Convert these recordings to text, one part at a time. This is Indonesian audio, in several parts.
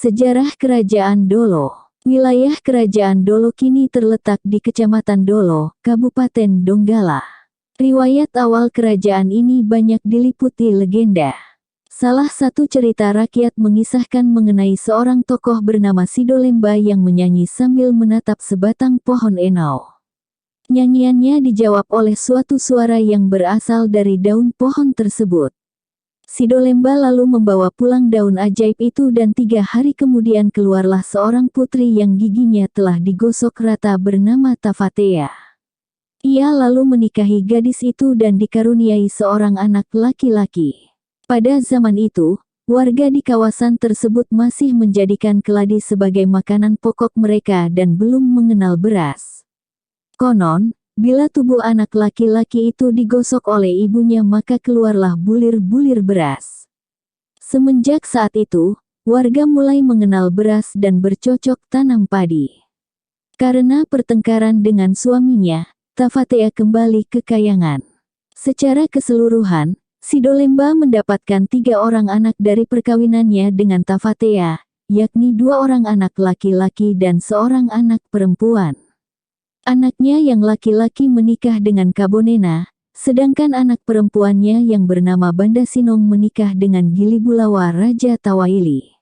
Sejarah Kerajaan Dolo. Wilayah Kerajaan Dolo kini terletak di Kecamatan Dolo, Kabupaten Donggala. Riwayat awal kerajaan ini banyak diliputi legenda. Salah satu cerita rakyat mengisahkan mengenai seorang tokoh bernama Sidolemba yang menyanyi sambil menatap sebatang pohon enau. Nyanyiannya dijawab oleh suatu suara yang berasal dari daun pohon tersebut. Sidolemba lalu membawa pulang daun ajaib itu dan 3 hari kemudian keluarlah seorang putri yang giginya telah digosok rata bernama Tafatea. Ia lalu menikahi gadis itu dan dikaruniai seorang anak laki-laki. Pada zaman itu, warga di kawasan tersebut masih menjadikan keladi sebagai makanan pokok mereka dan belum mengenal beras. Konon, bila tubuh anak laki-laki itu digosok oleh ibunya maka keluarlah bulir-bulir beras. Semenjak saat itu, warga mulai mengenal beras dan bercocok tanam padi. Karena pertengkaran dengan suaminya, Tafatea kembali ke kayangan. Secara keseluruhan, Sidolemba mendapatkan 3 orang anak dari perkawinannya dengan Tafatea, yakni 2 orang anak laki-laki dan seorang anak perempuan. Anaknya yang laki-laki menikah dengan Kabonena, sedangkan anak perempuannya yang bernama Banda Sinong menikah dengan Gilibulawa Raja Tawaili.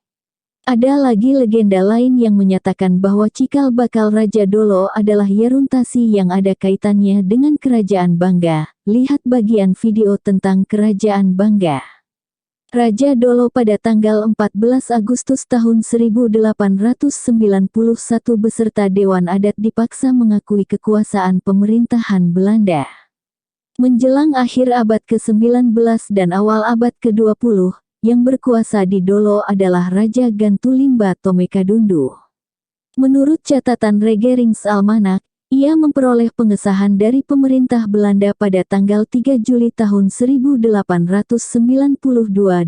Ada lagi legenda lain yang menyatakan bahwa cikal bakal Raja Dolo adalah Yaruntasi yang ada kaitannya dengan Kerajaan Bangga. Lihat bagian video tentang Kerajaan Bangga. Raja Dolo pada tanggal 14 Agustus tahun 1891 beserta Dewan Adat dipaksa mengakui kekuasaan pemerintahan Belanda. Menjelang akhir abad ke-19 dan awal abad ke-20, yang berkuasa di Dolo adalah Raja Gantulimba Tomekadundu. Menurut catatan Regerings Almanak, ia memperoleh pengesahan dari pemerintah Belanda pada tanggal 3 Juli tahun 1892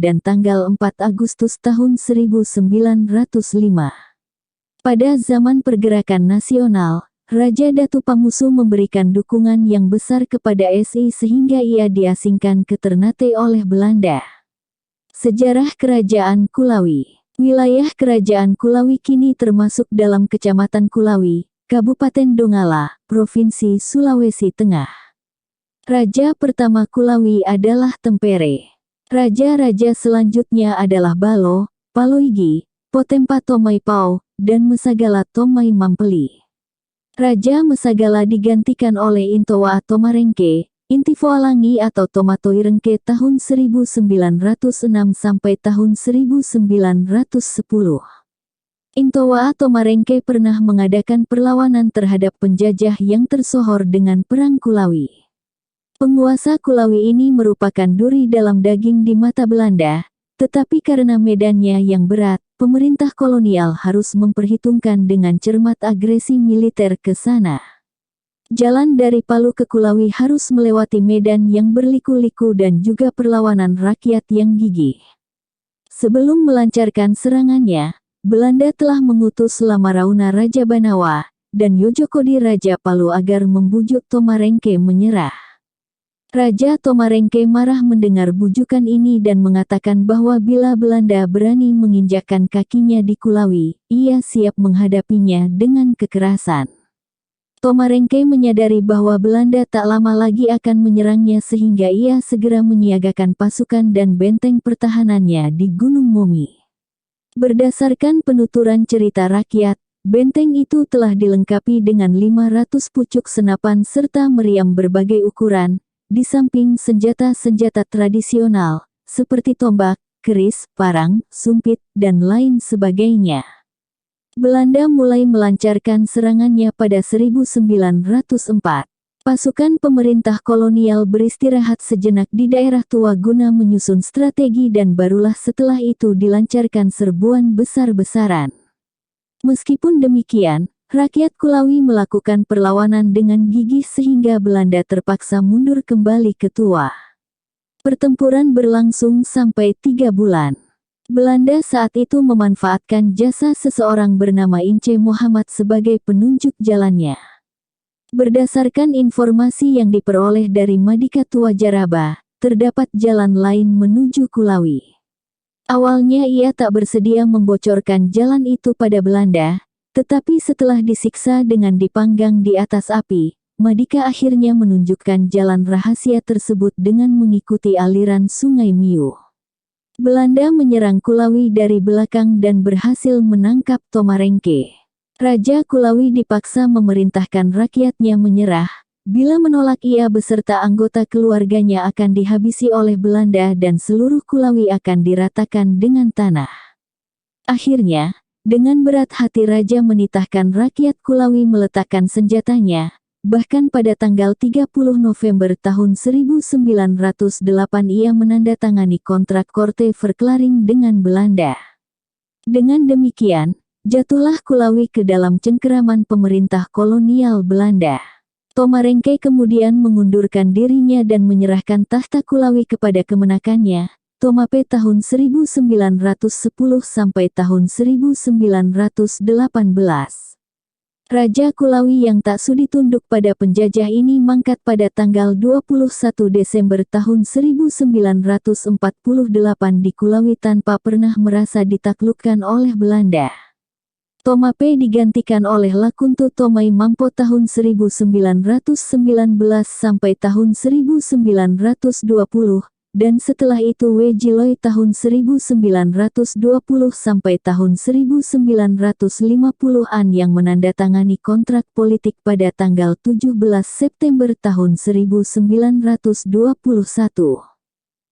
dan tanggal 4 Agustus tahun 1905. Pada zaman pergerakan nasional, Raja Datu Pamusu memberikan dukungan yang besar kepada SI sehingga ia diasingkan ke Ternate oleh Belanda. Sejarah Kerajaan Kulawi. Wilayah Kerajaan Kulawi kini termasuk dalam Kecamatan Kulawi, Kabupaten Donggala, Provinsi Sulawesi Tengah. Raja pertama Kulawi adalah Tempere. Raja-raja selanjutnya adalah Balo, Paloigi, Potempa Tomaipau, dan Mesagala Tomai Mampeli. Raja Mesagala digantikan oleh Intowa Tomarengke, Intifoalangi atau Tomatoirengke tahun 1906 sampai tahun 1910. Intowa Tomarengke pernah mengadakan perlawanan terhadap penjajah yang tersohor dengan Perang Kulawi. Penguasa Kulawi ini merupakan duri dalam daging di mata Belanda, tetapi karena medannya yang berat, pemerintah kolonial harus memperhitungkan dengan cermat agresi militer ke sana. Jalan dari Palu ke Kulawi harus melewati medan yang berliku-liku dan juga perlawanan rakyat yang gigih. Sebelum melancarkan serangannya, Belanda telah mengutus Lamarauna Raja Banawa dan Yojokodi Raja Palu agar membujuk Tomarengke menyerah. Raja Tomarengke marah mendengar bujukan ini dan mengatakan bahwa bila Belanda berani menginjakkan kakinya di Kulawi, ia siap menghadapinya dengan kekerasan. Tomarengke menyadari bahwa Belanda tak lama lagi akan menyerangnya sehingga ia segera menyiagakan pasukan dan benteng pertahanannya di Gunung Momi. Berdasarkan penuturan cerita rakyat, benteng itu telah dilengkapi dengan 500 pucuk senapan serta meriam berbagai ukuran, di samping senjata-senjata tradisional, seperti tombak, keris, parang, sumpit, dan lain sebagainya. Belanda mulai melancarkan serangannya pada 1904. Pasukan pemerintah kolonial beristirahat sejenak di daerah tua guna menyusun strategi dan barulah setelah itu dilancarkan serbuan besar-besaran. Meskipun demikian, rakyat Kulawi melakukan perlawanan dengan gigih sehingga Belanda terpaksa mundur kembali ke Tua. Pertempuran berlangsung sampai 3 bulan. Belanda saat itu memanfaatkan jasa seseorang bernama Ince Muhammad sebagai penunjuk jalannya. Berdasarkan informasi yang diperoleh dari Madika Tua Jaraba, terdapat jalan lain menuju Kulawi. Awalnya ia tak bersedia membocorkan jalan itu pada Belanda, tetapi setelah disiksa dengan dipanggang di atas api, Madika akhirnya menunjukkan jalan rahasia tersebut dengan mengikuti aliran Sungai Miu. Belanda menyerang Kulawi dari belakang dan berhasil menangkap Tomarengke. Raja Kulawi dipaksa memerintahkan rakyatnya menyerah. Bila menolak, ia beserta anggota keluarganya akan dihabisi oleh Belanda dan seluruh Kulawi akan diratakan dengan tanah. Akhirnya, dengan berat hati raja menitahkan rakyat Kulawi meletakkan senjatanya. Bahkan pada tanggal 30 November tahun 1908 ia menandatangani kontrak Korte Verklaring dengan Belanda. Dengan demikian, jatuhlah Kulawi ke dalam cengkeraman pemerintah kolonial Belanda. Tomarengke kemudian mengundurkan dirinya dan menyerahkan tahta Kulawi kepada kemenakannya, Tomape tahun 1910 sampai tahun 1918. Raja Kulawi yang tak sudi tunduk pada penjajah ini mangkat pada tanggal 21 Desember tahun 1948 di Kulawi tanpa pernah merasa ditaklukkan oleh Belanda. Tomape digantikan oleh Lakuntu Tomai Mampo tahun 1919 sampai tahun 1920, dan setelah itu Wejiloi tahun 1920 sampai tahun 1950-an yang menandatangani kontrak politik pada tanggal 17 September tahun 1921.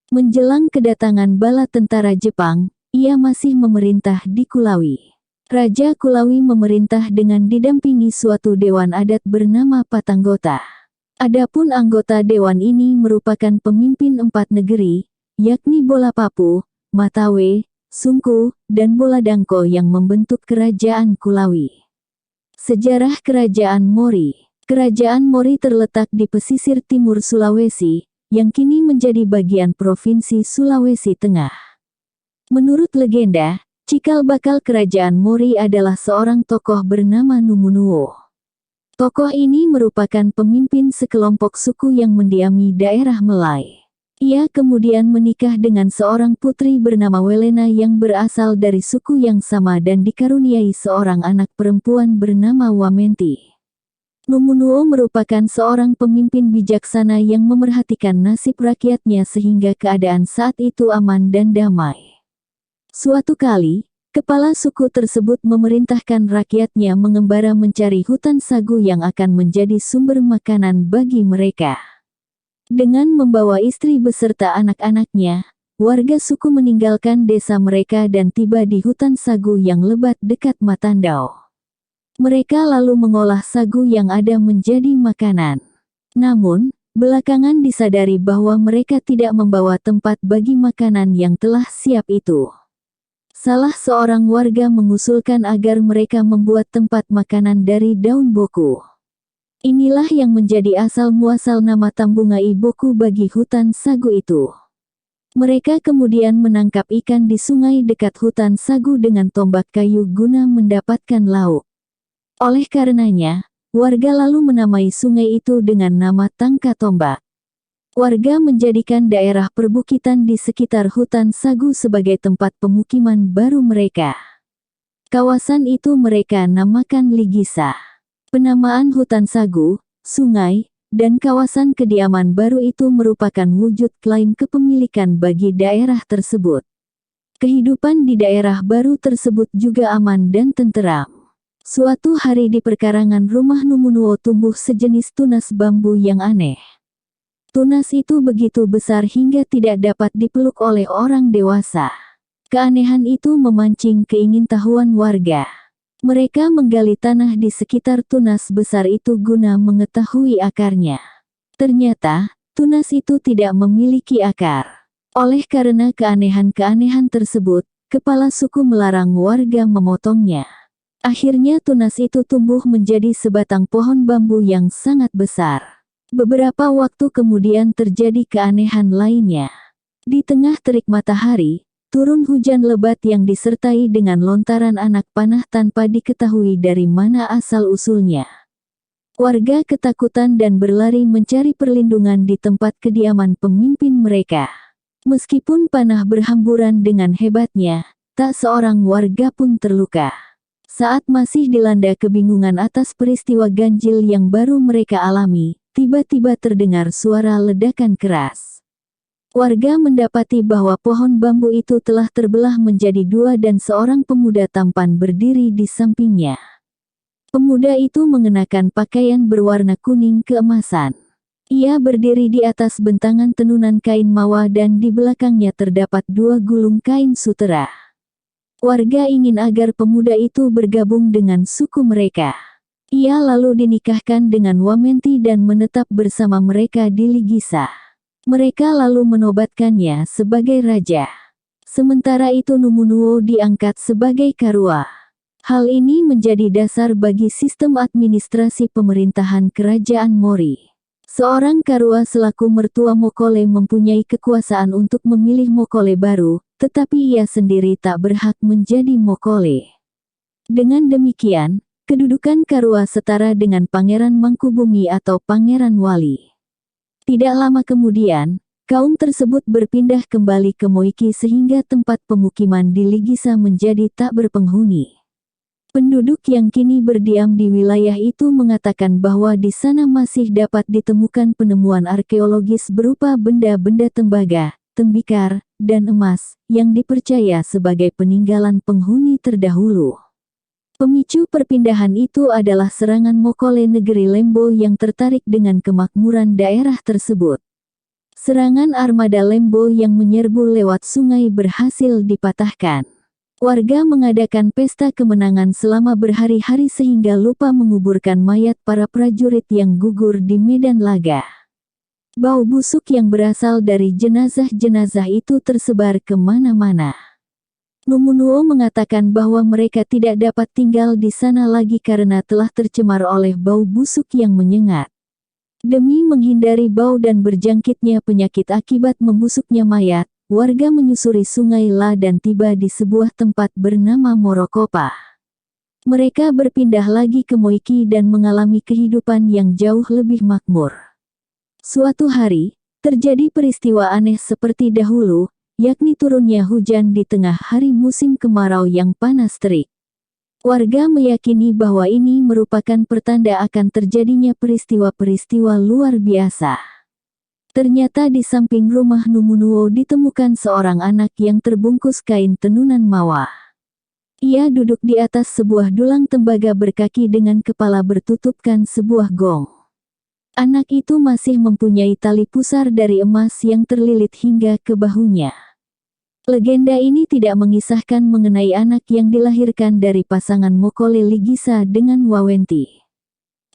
Menjelang kedatangan bala tentara Jepang, ia masih memerintah di Kulawi. Raja Kulawi memerintah dengan didampingi suatu dewan adat bernama Patanggota. Adapun anggota dewan ini merupakan pemimpin 4 negeri, yakni Bolapapu, Matawe, Sungku, dan Boladangko yang membentuk kerajaan Kulawi. Sejarah Kerajaan Mori. Kerajaan Mori terletak di pesisir timur Sulawesi, yang kini menjadi bagian Provinsi Sulawesi Tengah. Menurut legenda, cikal bakal kerajaan Mori adalah seorang tokoh bernama Numunuo. Tokoh ini merupakan pemimpin sekelompok suku yang mendiami daerah Melai. Ia kemudian menikah dengan seorang putri bernama Welena yang berasal dari suku yang sama dan dikaruniai seorang anak perempuan bernama Wamenti. Numunuo merupakan seorang pemimpin bijaksana yang memerhatikan nasib rakyatnya sehingga keadaan saat itu aman dan damai. Suatu kali, kepala suku tersebut memerintahkan rakyatnya mengembara mencari hutan sagu yang akan menjadi sumber makanan bagi mereka. Dengan membawa istri beserta anak-anaknya, warga suku meninggalkan desa mereka dan tiba di hutan sagu yang lebat dekat Matandau. Mereka lalu mengolah sagu yang ada menjadi makanan. Namun, belakangan disadari bahwa mereka tidak membawa tempat bagi makanan yang telah siap itu. Salah seorang warga mengusulkan agar mereka membuat tempat makanan dari daun boku. Inilah yang menjadi asal-muasal nama Tambungai Boku bagi hutan sagu itu. Mereka kemudian menangkap ikan di sungai dekat hutan sagu dengan tombak kayu guna mendapatkan lauk. Oleh karenanya, warga lalu menamai sungai itu dengan nama Tangka Tombak. Warga menjadikan daerah perbukitan di sekitar hutan sagu sebagai tempat pemukiman baru mereka. Kawasan itu mereka namakan Ligisa. Penamaan hutan sagu, sungai, dan kawasan kediaman baru itu merupakan wujud klaim kepemilikan bagi daerah tersebut. Kehidupan di daerah baru tersebut juga aman dan tenteram. Suatu hari di perkarangan rumah Numunuo tumbuh sejenis tunas bambu yang aneh. Tunas itu begitu besar hingga tidak dapat dipeluk oleh orang dewasa. Keanehan itu memancing keingintahuan warga. Mereka menggali tanah di sekitar tunas besar itu guna mengetahui akarnya. Ternyata, tunas itu tidak memiliki akar. Oleh karena keanehan-keanehan tersebut, kepala suku melarang warga memotongnya. Akhirnya tunas itu tumbuh menjadi sebatang pohon bambu yang sangat besar. Beberapa waktu kemudian terjadi keanehan lainnya. Di tengah terik matahari, turun hujan lebat yang disertai dengan lontaran anak panah tanpa diketahui dari mana asal-usulnya. Warga ketakutan dan berlari mencari perlindungan di tempat kediaman pemimpin mereka. Meskipun panah berhamburan dengan hebatnya, tak seorang warga pun terluka. Saat masih dilanda kebingungan atas peristiwa ganjil yang baru mereka alami, tiba-tiba terdengar suara ledakan keras. Warga mendapati bahwa pohon bambu itu telah terbelah menjadi dua dan seorang pemuda tampan berdiri di sampingnya. Pemuda itu mengenakan pakaian berwarna kuning keemasan. Ia berdiri di atas bentangan tenunan kain mawa dan di belakangnya terdapat dua gulung kain sutera. Warga ingin agar pemuda itu bergabung dengan suku mereka. Ia lalu dinikahkan dengan Wamenti dan menetap bersama mereka di Ligisa. Mereka lalu menobatkannya sebagai raja. Sementara itu Numunuo diangkat sebagai Karua. Hal ini menjadi dasar bagi sistem administrasi pemerintahan kerajaan Mori. Seorang Karua selaku mertua Mokole mempunyai kekuasaan untuk memilih Mokole baru, tetapi ia sendiri tak berhak menjadi Mokole. Dengan demikian, kedudukan Karua setara dengan Pangeran Mangkubumi atau Pangeran Wali. Tidak lama kemudian, kaum tersebut berpindah kembali ke Moiki sehingga tempat pemukiman di Ligisa menjadi tak berpenghuni. Penduduk yang kini berdiam di wilayah itu mengatakan bahwa di sana masih dapat ditemukan penemuan arkeologis berupa benda-benda tembaga, tembikar, dan emas, yang dipercaya sebagai peninggalan penghuni terdahulu. Pemicu perpindahan itu adalah serangan Mokole negeri Lembo yang tertarik dengan kemakmuran daerah tersebut. Serangan armada Lembo yang menyerbu lewat sungai berhasil dipatahkan. Warga mengadakan pesta kemenangan selama berhari-hari sehingga lupa menguburkan mayat para prajurit yang gugur di medan laga. Bau busuk yang berasal dari jenazah-jenazah itu tersebar kemana-mana. Numunuo mengatakan bahwa mereka tidak dapat tinggal di sana lagi karena telah tercemar oleh bau busuk yang menyengat. Demi menghindari bau dan berjangkitnya penyakit akibat membusuknya mayat, warga menyusuri sungai La dan tiba di sebuah tempat bernama Morokopa. Mereka berpindah lagi ke Moiki dan mengalami kehidupan yang jauh lebih makmur. Suatu hari, terjadi peristiwa aneh seperti dahulu, yakni turunnya hujan di tengah hari musim kemarau yang panas terik. Warga meyakini bahwa ini merupakan pertanda akan terjadinya peristiwa-peristiwa luar biasa. Ternyata di samping rumah Numunuo ditemukan seorang anak yang terbungkus kain tenunan mawa. Ia duduk di atas sebuah dulang tembaga berkaki dengan kepala bertutupkan sebuah gong. Anak itu masih mempunyai tali pusar dari emas yang terlilit hingga ke bahunya. Legenda ini tidak mengisahkan mengenai anak yang dilahirkan dari pasangan Mokole Ligisa dengan Wawenti.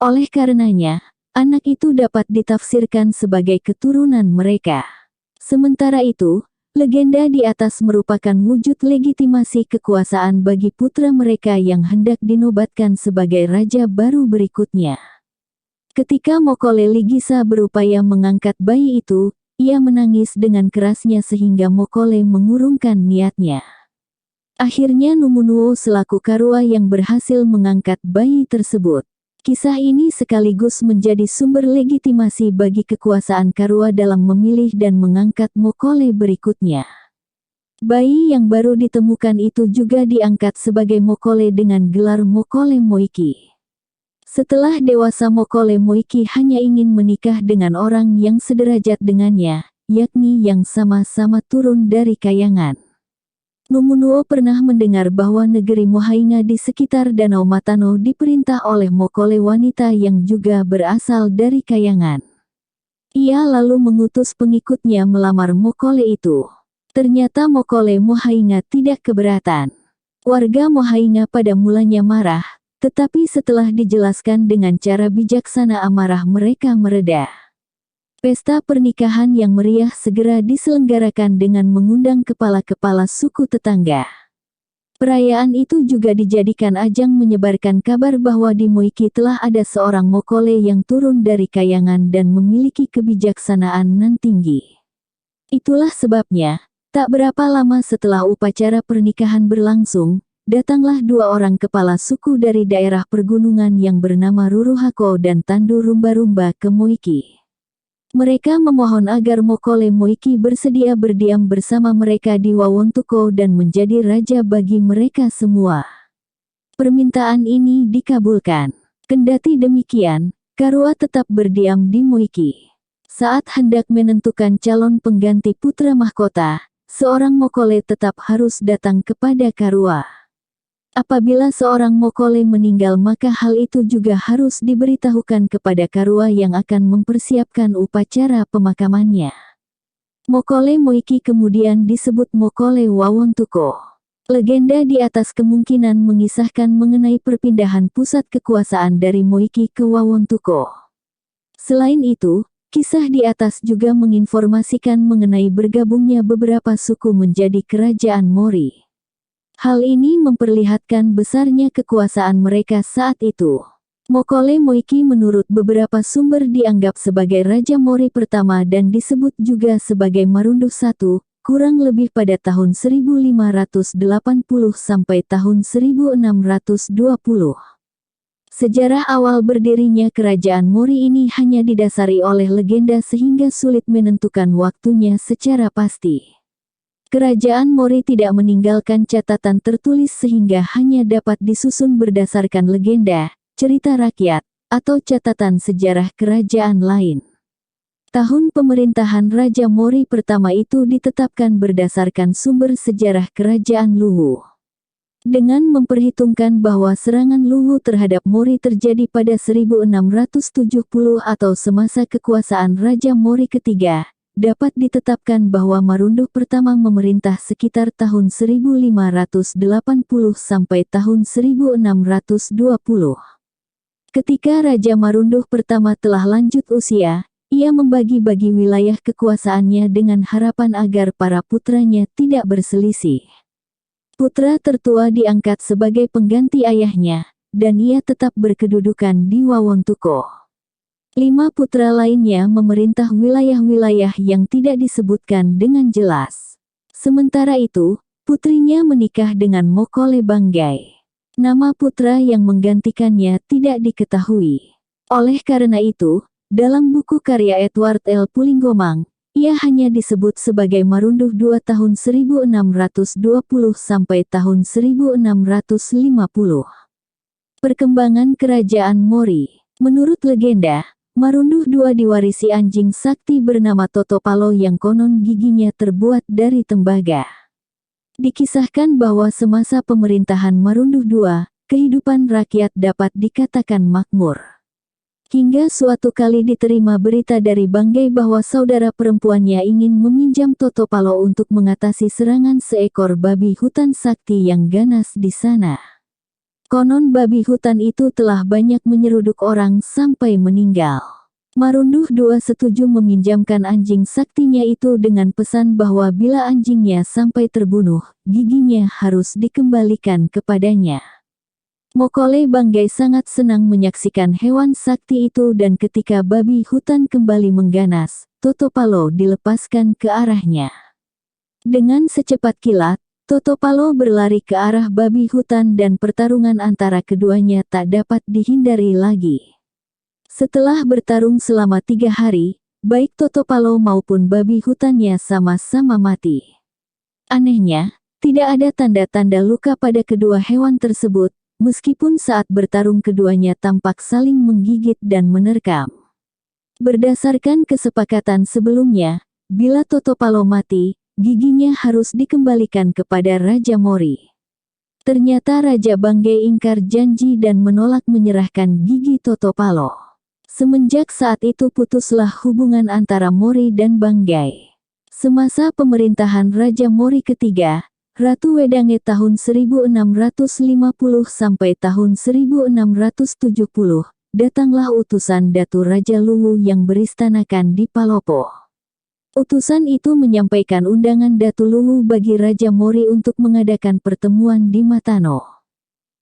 Oleh karenanya, anak itu dapat ditafsirkan sebagai keturunan mereka. Sementara itu, legenda di atas merupakan wujud legitimasi kekuasaan bagi putra mereka yang hendak dinobatkan sebagai raja baru berikutnya. Ketika Mokole Ligisa berupaya mengangkat bayi itu, ia menangis dengan kerasnya sehingga Mokole mengurungkan niatnya. Akhirnya Numunuo selaku Karua yang berhasil mengangkat bayi tersebut. Kisah ini sekaligus menjadi sumber legitimasi bagi kekuasaan Karua dalam memilih dan mengangkat Mokole berikutnya. Bayi yang baru ditemukan itu juga diangkat sebagai Mokole dengan gelar Mokole Moiki. Setelah dewasa Mokole Moiki hanya ingin menikah dengan orang yang sederajat dengannya, yakni yang sama-sama turun dari kayangan. Numunuo pernah mendengar bahwa negeri Mohainga di sekitar Danau Matano diperintah oleh Mokole wanita yang juga berasal dari kayangan. Ia lalu mengutus pengikutnya melamar Mokole itu. Ternyata Mokole Mohainga tidak keberatan. Warga Mohainga pada mulanya marah, tetapi setelah dijelaskan dengan cara bijaksana amarah mereka mereda. Pesta pernikahan yang meriah segera diselenggarakan dengan mengundang kepala-kepala suku tetangga. Perayaan itu juga dijadikan ajang menyebarkan kabar bahwa di Moiki telah ada seorang Mokole yang turun dari kayangan dan memiliki kebijaksanaan nan tinggi. Itulah sebabnya, tak berapa lama setelah upacara pernikahan berlangsung, datanglah dua orang kepala suku dari daerah pergunungan yang bernama Ruruhako dan Tandu Rumba-Rumba ke Moiki. Mereka memohon agar Mokole Moiki bersedia berdiam bersama mereka di Wawontuko dan menjadi raja bagi mereka semua. Permintaan ini dikabulkan. Kendati demikian, Karua tetap berdiam di Moiki. Saat hendak menentukan calon pengganti putra mahkota, seorang Mokole tetap harus datang kepada Karua. Apabila seorang Mokole meninggal, maka hal itu juga harus diberitahukan kepada Karua yang akan mempersiapkan upacara pemakamannya. Mokole Moiki kemudian disebut Mokole Wawontuko. Legenda di atas kemungkinan mengisahkan mengenai perpindahan pusat kekuasaan dari Moiki ke Wawontuko. Selain itu, kisah di atas juga menginformasikan mengenai bergabungnya beberapa suku menjadi kerajaan Mori. Hal ini memperlihatkan besarnya kekuasaan mereka saat itu. Mokole Moiki menurut beberapa sumber dianggap sebagai Raja Mori pertama dan disebut juga sebagai Marunduh I, kurang lebih pada tahun 1580 sampai tahun 1620. Sejarah awal berdirinya kerajaan Mori ini hanya didasari oleh legenda sehingga sulit menentukan waktunya secara pasti. Kerajaan Mori tidak meninggalkan catatan tertulis sehingga hanya dapat disusun berdasarkan legenda, cerita rakyat, atau catatan sejarah kerajaan lain. Tahun pemerintahan Raja Mori pertama itu ditetapkan berdasarkan sumber sejarah kerajaan Luwu. Dengan memperhitungkan bahwa serangan Luwu terhadap Mori terjadi pada 1670 atau semasa kekuasaan Raja Mori ketiga, dapat ditetapkan bahwa Marunduh pertama memerintah sekitar tahun 1580 sampai tahun 1620. Ketika Raja Marunduh pertama telah lanjut usia, ia membagi-bagi wilayah kekuasaannya dengan harapan agar para putranya tidak berselisih. Putra tertua diangkat sebagai pengganti ayahnya, dan ia tetap berkedudukan di Wawontuko. 5 putra lainnya memerintah wilayah-wilayah yang tidak disebutkan dengan jelas. Sementara itu, putrinya menikah dengan Mokole Banggai. Nama putra yang menggantikannya tidak diketahui. Oleh karena itu, dalam buku karya Edward L. Pulinggomang, ia hanya disebut sebagai Marunduh II tahun 1620 sampai tahun 1650. Perkembangan Kerajaan Mori. Menurut legenda, Marunduh II diwarisi anjing sakti bernama Totopalo yang konon giginya terbuat dari tembaga. Dikisahkan bahwa semasa pemerintahan Marunduh II, kehidupan rakyat dapat dikatakan makmur. Hingga suatu kali diterima berita dari Banggai bahwa saudara perempuannya ingin meminjam Totopalo untuk mengatasi serangan seekor babi hutan sakti yang ganas di sana. Konon babi hutan itu telah banyak menyeruduk orang sampai meninggal. Marunduh II setuju meminjamkan anjing saktinya itu dengan pesan bahwa bila anjingnya sampai terbunuh, giginya harus dikembalikan kepadanya. Mokole Banggai sangat senang menyaksikan hewan sakti itu dan ketika babi hutan kembali mengganas, Totopalo dilepaskan ke arahnya. Dengan secepat kilat, Totopalo berlari ke arah babi hutan dan pertarungan antara keduanya tak dapat dihindari lagi. Setelah bertarung selama 3 hari, baik Totopalo maupun babi hutannya sama-sama mati. Anehnya, tidak ada tanda-tanda luka pada kedua hewan tersebut, meskipun saat bertarung keduanya tampak saling menggigit dan menerkam. Berdasarkan kesepakatan sebelumnya, bila Totopalo mati, giginya harus dikembalikan kepada Raja Mori. Ternyata Raja Banggai ingkar janji dan menolak menyerahkan gigi Totopalo. Semenjak saat itu putuslah hubungan antara Mori dan Banggai. Semasa pemerintahan Raja Mori ketiga, Ratu Wedange tahun 1650 sampai tahun 1670, datanglah utusan Datu Raja Luwu yang beristanakan di Palopo. Utusan itu menyampaikan undangan Datu Luwu bagi Raja Mori untuk mengadakan pertemuan di Matano.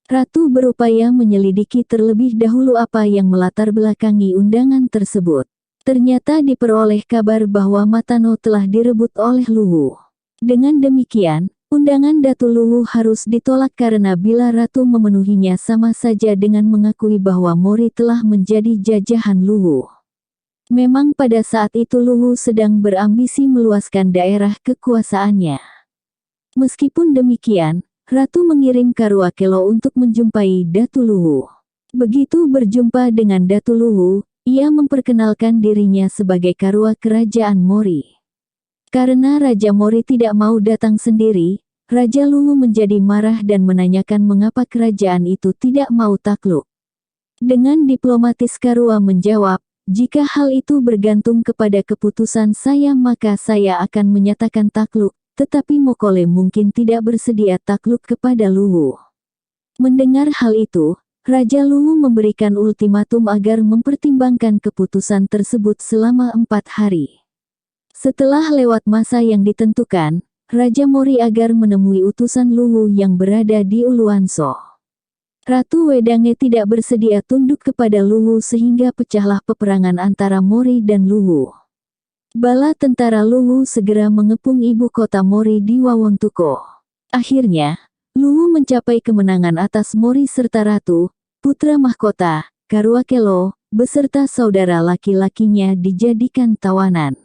Ratu berupaya menyelidiki terlebih dahulu apa yang melatar belakangi undangan tersebut. Ternyata diperoleh kabar bahwa Matano telah direbut oleh Luwu. Dengan demikian, undangan Datu Luwu harus ditolak karena bila Ratu memenuhinya sama saja dengan mengakui bahwa Mori telah menjadi jajahan Luwu. Memang pada saat itu Luwu sedang berambisi meluaskan daerah kekuasaannya. Meskipun demikian, Ratu mengirim Karua Kelo untuk menjumpai Datu Luwu. Begitu berjumpa dengan Datu Luwu, ia memperkenalkan dirinya sebagai Karua Kerajaan Mori. Karena Raja Mori tidak mau datang sendiri, Raja Luwu menjadi marah dan menanyakan mengapa kerajaan itu tidak mau takluk. Dengan diplomatis Karua menjawab, "Jika hal itu bergantung kepada keputusan saya maka saya akan menyatakan takluk, tetapi Mokole mungkin tidak bersedia takluk kepada Luwu." Mendengar hal itu, Raja Luwu memberikan ultimatum agar mempertimbangkan keputusan tersebut selama 4 hari. Setelah lewat masa yang ditentukan, Raja Mori agar menemui utusan Luwu yang berada di Uluanso. Ratu Wedange tidak bersedia tunduk kepada Luwu sehingga pecahlah peperangan antara Mori dan Luwu. Bala tentara Luwu segera mengepung ibu kota Mori di Wawontuko. Akhirnya, Luwu mencapai kemenangan atas Mori serta Ratu, putra mahkota, Karua Kelo, beserta saudara laki-lakinya dijadikan tawanan.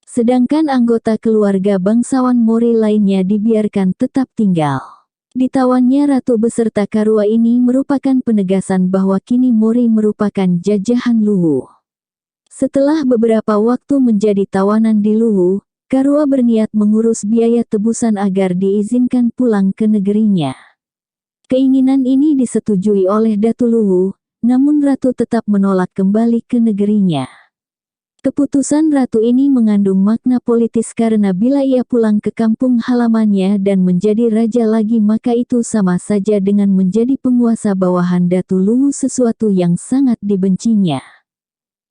Sedangkan anggota keluarga bangsawan Mori lainnya dibiarkan tetap tinggal. Ditawannya Ratu beserta Karua ini merupakan penegasan bahwa kini Mori merupakan jajahan Luwu. Setelah beberapa waktu menjadi tawanan di Luwu, Karua berniat mengurus biaya tebusan agar diizinkan pulang ke negerinya. Keinginan ini disetujui oleh Datu Luwu, namun Ratu tetap menolak kembali ke negerinya. Keputusan Ratu ini mengandung makna politis karena bila ia pulang ke kampung halamannya dan menjadi raja lagi maka itu sama saja dengan menjadi penguasa bawahan Datu Luwu, sesuatu yang sangat dibencinya.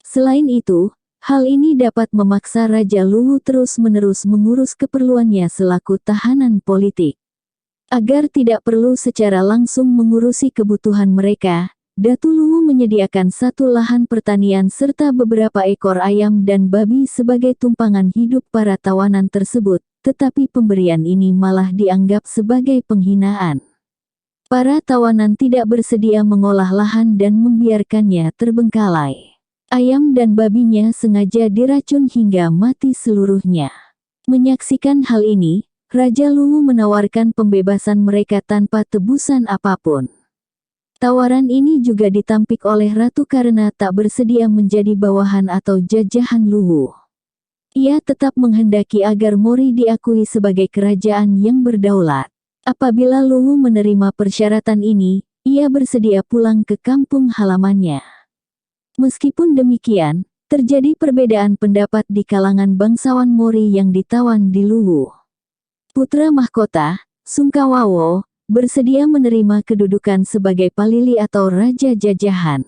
Selain itu, hal ini dapat memaksa Raja Luwu terus-menerus mengurus keperluannya selaku tahanan politik. Agar tidak perlu secara langsung mengurusi kebutuhan mereka, Datu Luwu menyediakan satu lahan pertanian serta beberapa ekor ayam dan babi sebagai tumpangan hidup para tawanan tersebut, tetapi pemberian ini malah dianggap sebagai penghinaan. Para tawanan tidak bersedia mengolah lahan dan membiarkannya terbengkalai. Ayam dan babinya sengaja diracun hingga mati seluruhnya. Menyaksikan hal ini, Raja Luwu menawarkan pembebasan mereka tanpa tebusan apapun. Tawaran ini juga ditampik oleh Ratu karena tak bersedia menjadi bawahan atau jajahan Luwu. Ia tetap menghendaki agar Mori diakui sebagai kerajaan yang berdaulat. Apabila Luwu menerima persyaratan ini, ia bersedia pulang ke kampung halamannya. Meskipun demikian, terjadi perbedaan pendapat di kalangan bangsawan Mori yang ditawan di Luwu. Putra mahkota, Sungkawawo, bersedia menerima kedudukan sebagai palili atau raja jajahan.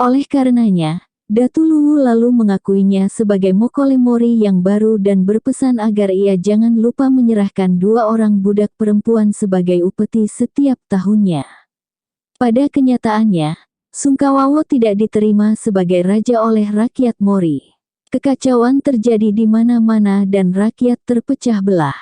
Oleh karenanya, Datu Luwu lalu mengakuinya sebagai Mokole Mori yang baru dan berpesan agar ia jangan lupa menyerahkan 2 orang budak perempuan sebagai upeti setiap tahunnya. Pada kenyataannya, Sungkawawo tidak diterima sebagai raja oleh rakyat Mori. Kekacauan terjadi di mana-mana dan rakyat terpecah belah.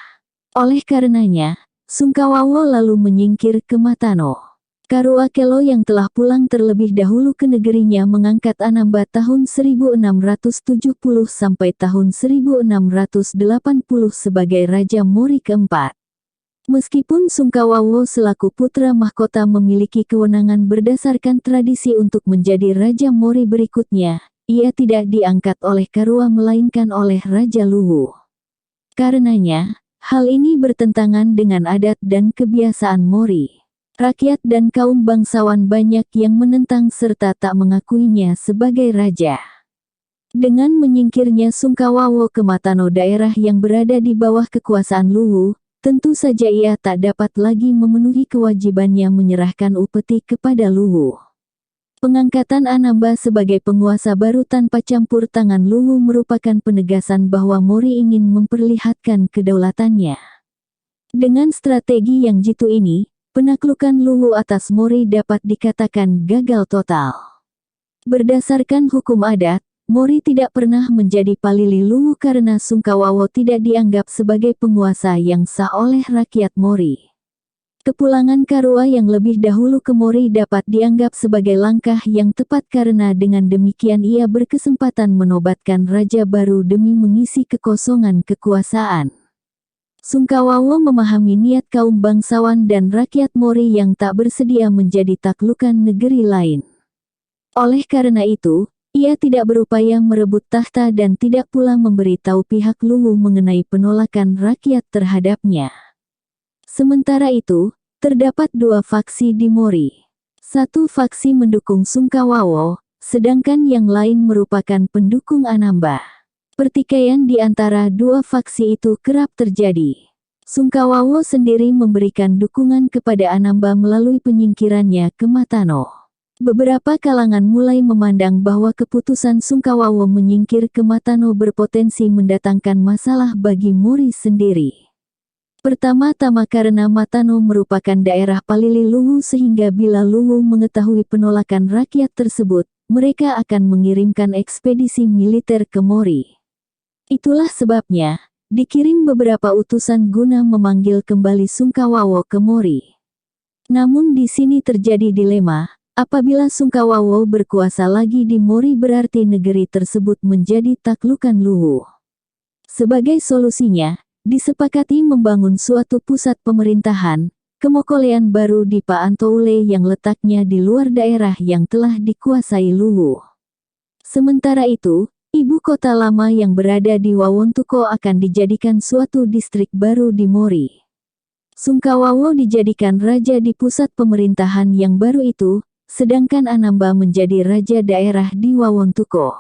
Oleh karenanya, Sungkawawo lalu menyingkir ke Matano. Karua Kelo yang telah pulang terlebih dahulu ke negerinya mengangkat Anamba tahun 1670 sampai tahun 1680 sebagai Raja Mori keempat. Meskipun Sungkawawo selaku putra mahkota memiliki kewenangan berdasarkan tradisi untuk menjadi Raja Mori berikutnya, ia tidak diangkat oleh Karua melainkan oleh Raja Luwu. Karenanya, hal ini bertentangan dengan adat dan kebiasaan Mori. Rakyat dan kaum bangsawan banyak yang menentang serta tak mengakuinya sebagai raja. Dengan menyingkirnya Sungkawawo ke Matano, daerah yang berada di bawah kekuasaan Luwu, tentu saja ia tak dapat lagi memenuhi kewajibannya menyerahkan upeti kepada Luwu. Pengangkatan Anamba sebagai penguasa baru tanpa campur tangan Luwu merupakan penegasan bahwa Mori ingin memperlihatkan kedaulatannya. Dengan strategi yang jitu ini, penaklukan Luwu atas Mori dapat dikatakan gagal total. Berdasarkan hukum adat, Mori tidak pernah menjadi palili Luwu karena Sungkawawo tidak dianggap sebagai penguasa yang sah oleh rakyat Mori. Kepulangan Karua yang lebih dahulu ke Mori dapat dianggap sebagai langkah yang tepat karena dengan demikian ia berkesempatan menobatkan raja baru demi mengisi kekosongan kekuasaan. Sungkawawo memahami niat kaum bangsawan dan rakyat Mori yang tak bersedia menjadi taklukan negeri lain. Oleh karena itu, ia tidak berupaya merebut tahta dan tidak pula memberitahu pihak Luwu mengenai penolakan rakyat terhadapnya. Sementara itu, terdapat dua faksi di Mori. Satu faksi mendukung Sungkawawo, sedangkan yang lain merupakan pendukung Anamba. Pertikaian di antara dua faksi itu kerap terjadi. Sungkawawo sendiri memberikan dukungan kepada Anamba melalui penyingkirannya ke Matano. Beberapa kalangan mulai memandang bahwa keputusan Sungkawawo menyingkir ke Matano berpotensi mendatangkan masalah bagi Mori sendiri. Pertama-tama karena Matano merupakan daerah Palili Luwu sehingga bila Luwu mengetahui penolakan rakyat tersebut, mereka akan mengirimkan ekspedisi militer ke Mori. Itulah sebabnya, dikirim beberapa utusan guna memanggil kembali Sungkawawo ke Mori. Namun di sini terjadi dilema, apabila Sungkawawo berkuasa lagi di Mori berarti negeri tersebut menjadi taklukan Luwu. Sebagai solusinya, disepakati membangun suatu pusat pemerintahan, kemokolean baru di Paantoule yang letaknya di luar daerah yang telah dikuasai Luwu. Sementara itu, ibu kota lama yang berada di Wawontuko akan dijadikan suatu distrik baru di Mori. Sungkawawo dijadikan raja di pusat pemerintahan yang baru itu, sedangkan Anamba menjadi raja daerah di Wawontuko.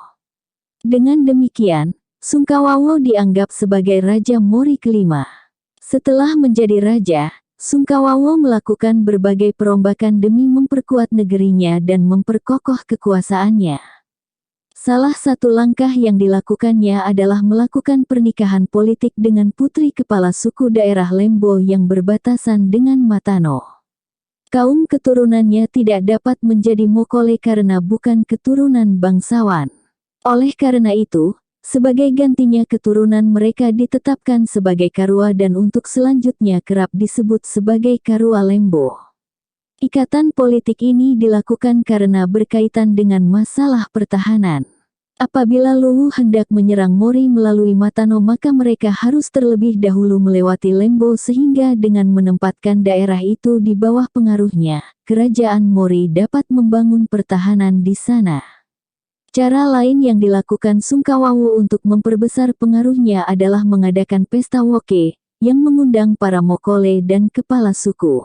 Dengan demikian, Sungkawawo dianggap sebagai Raja Mori kelima. Setelah menjadi raja, Sungkawawo melakukan berbagai perombakan demi memperkuat negerinya dan memperkokoh kekuasaannya. Salah satu langkah yang dilakukannya adalah melakukan pernikahan politik dengan putri kepala suku daerah Lembo yang berbatasan dengan Matano. Kaum keturunannya tidak dapat menjadi mokole karena bukan keturunan bangsawan. Oleh karena itu, sebagai gantinya keturunan mereka ditetapkan sebagai Karua dan untuk selanjutnya kerap disebut sebagai Karua Lembo. Ikatan politik ini dilakukan karena berkaitan dengan masalah pertahanan. Apabila Luwu hendak menyerang Mori melalui Matano maka mereka harus terlebih dahulu melewati Lembo sehingga dengan menempatkan daerah itu di bawah pengaruhnya, kerajaan Mori dapat membangun pertahanan di sana. Cara lain yang dilakukan Sungkawawo untuk memperbesar pengaruhnya adalah mengadakan pesta woke, yang mengundang para mokole dan kepala suku.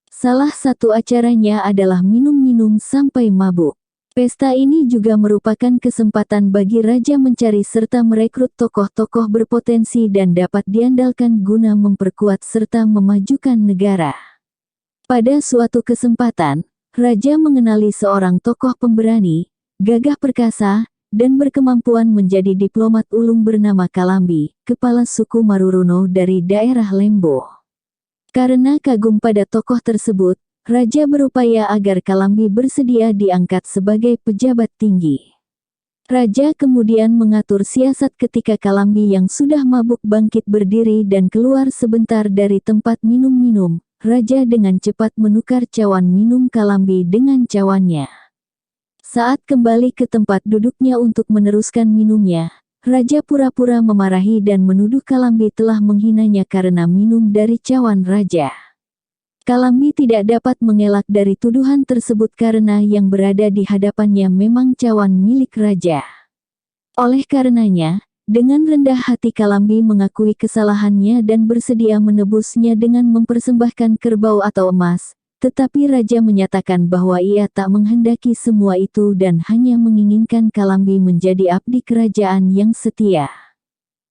Salah satu acaranya adalah minum-minum sampai mabuk. Pesta ini juga merupakan kesempatan bagi raja mencari serta merekrut tokoh-tokoh berpotensi dan dapat diandalkan guna memperkuat serta memajukan negara. Pada suatu kesempatan, raja mengenali seorang tokoh pemberani, gagah perkasa, dan berkemampuan menjadi diplomat ulung bernama Kalambi, kepala suku Maruruno dari daerah Lembo. Karena kagum pada tokoh tersebut, raja berupaya agar Kalambi bersedia diangkat sebagai pejabat tinggi. Raja kemudian mengatur siasat ketika Kalambi yang sudah mabuk bangkit berdiri dan keluar sebentar dari tempat minum-minum. Raja dengan cepat menukar cawan minum Kalambi dengan cawannya. Saat kembali ke tempat duduknya untuk meneruskan minumnya, raja pura-pura memarahi dan menuduh Kalambi telah menghinanya karena minum dari cawan raja. Kalambi tidak dapat mengelak dari tuduhan tersebut karena yang berada di hadapannya memang cawan milik raja. Oleh karenanya, dengan rendah hati Kalambi mengakui kesalahannya dan bersedia menebusnya dengan mempersembahkan kerbau atau emas. Tetapi raja menyatakan bahwa ia tak menghendaki semua itu dan hanya menginginkan Kalambi menjadi abdi kerajaan yang setia.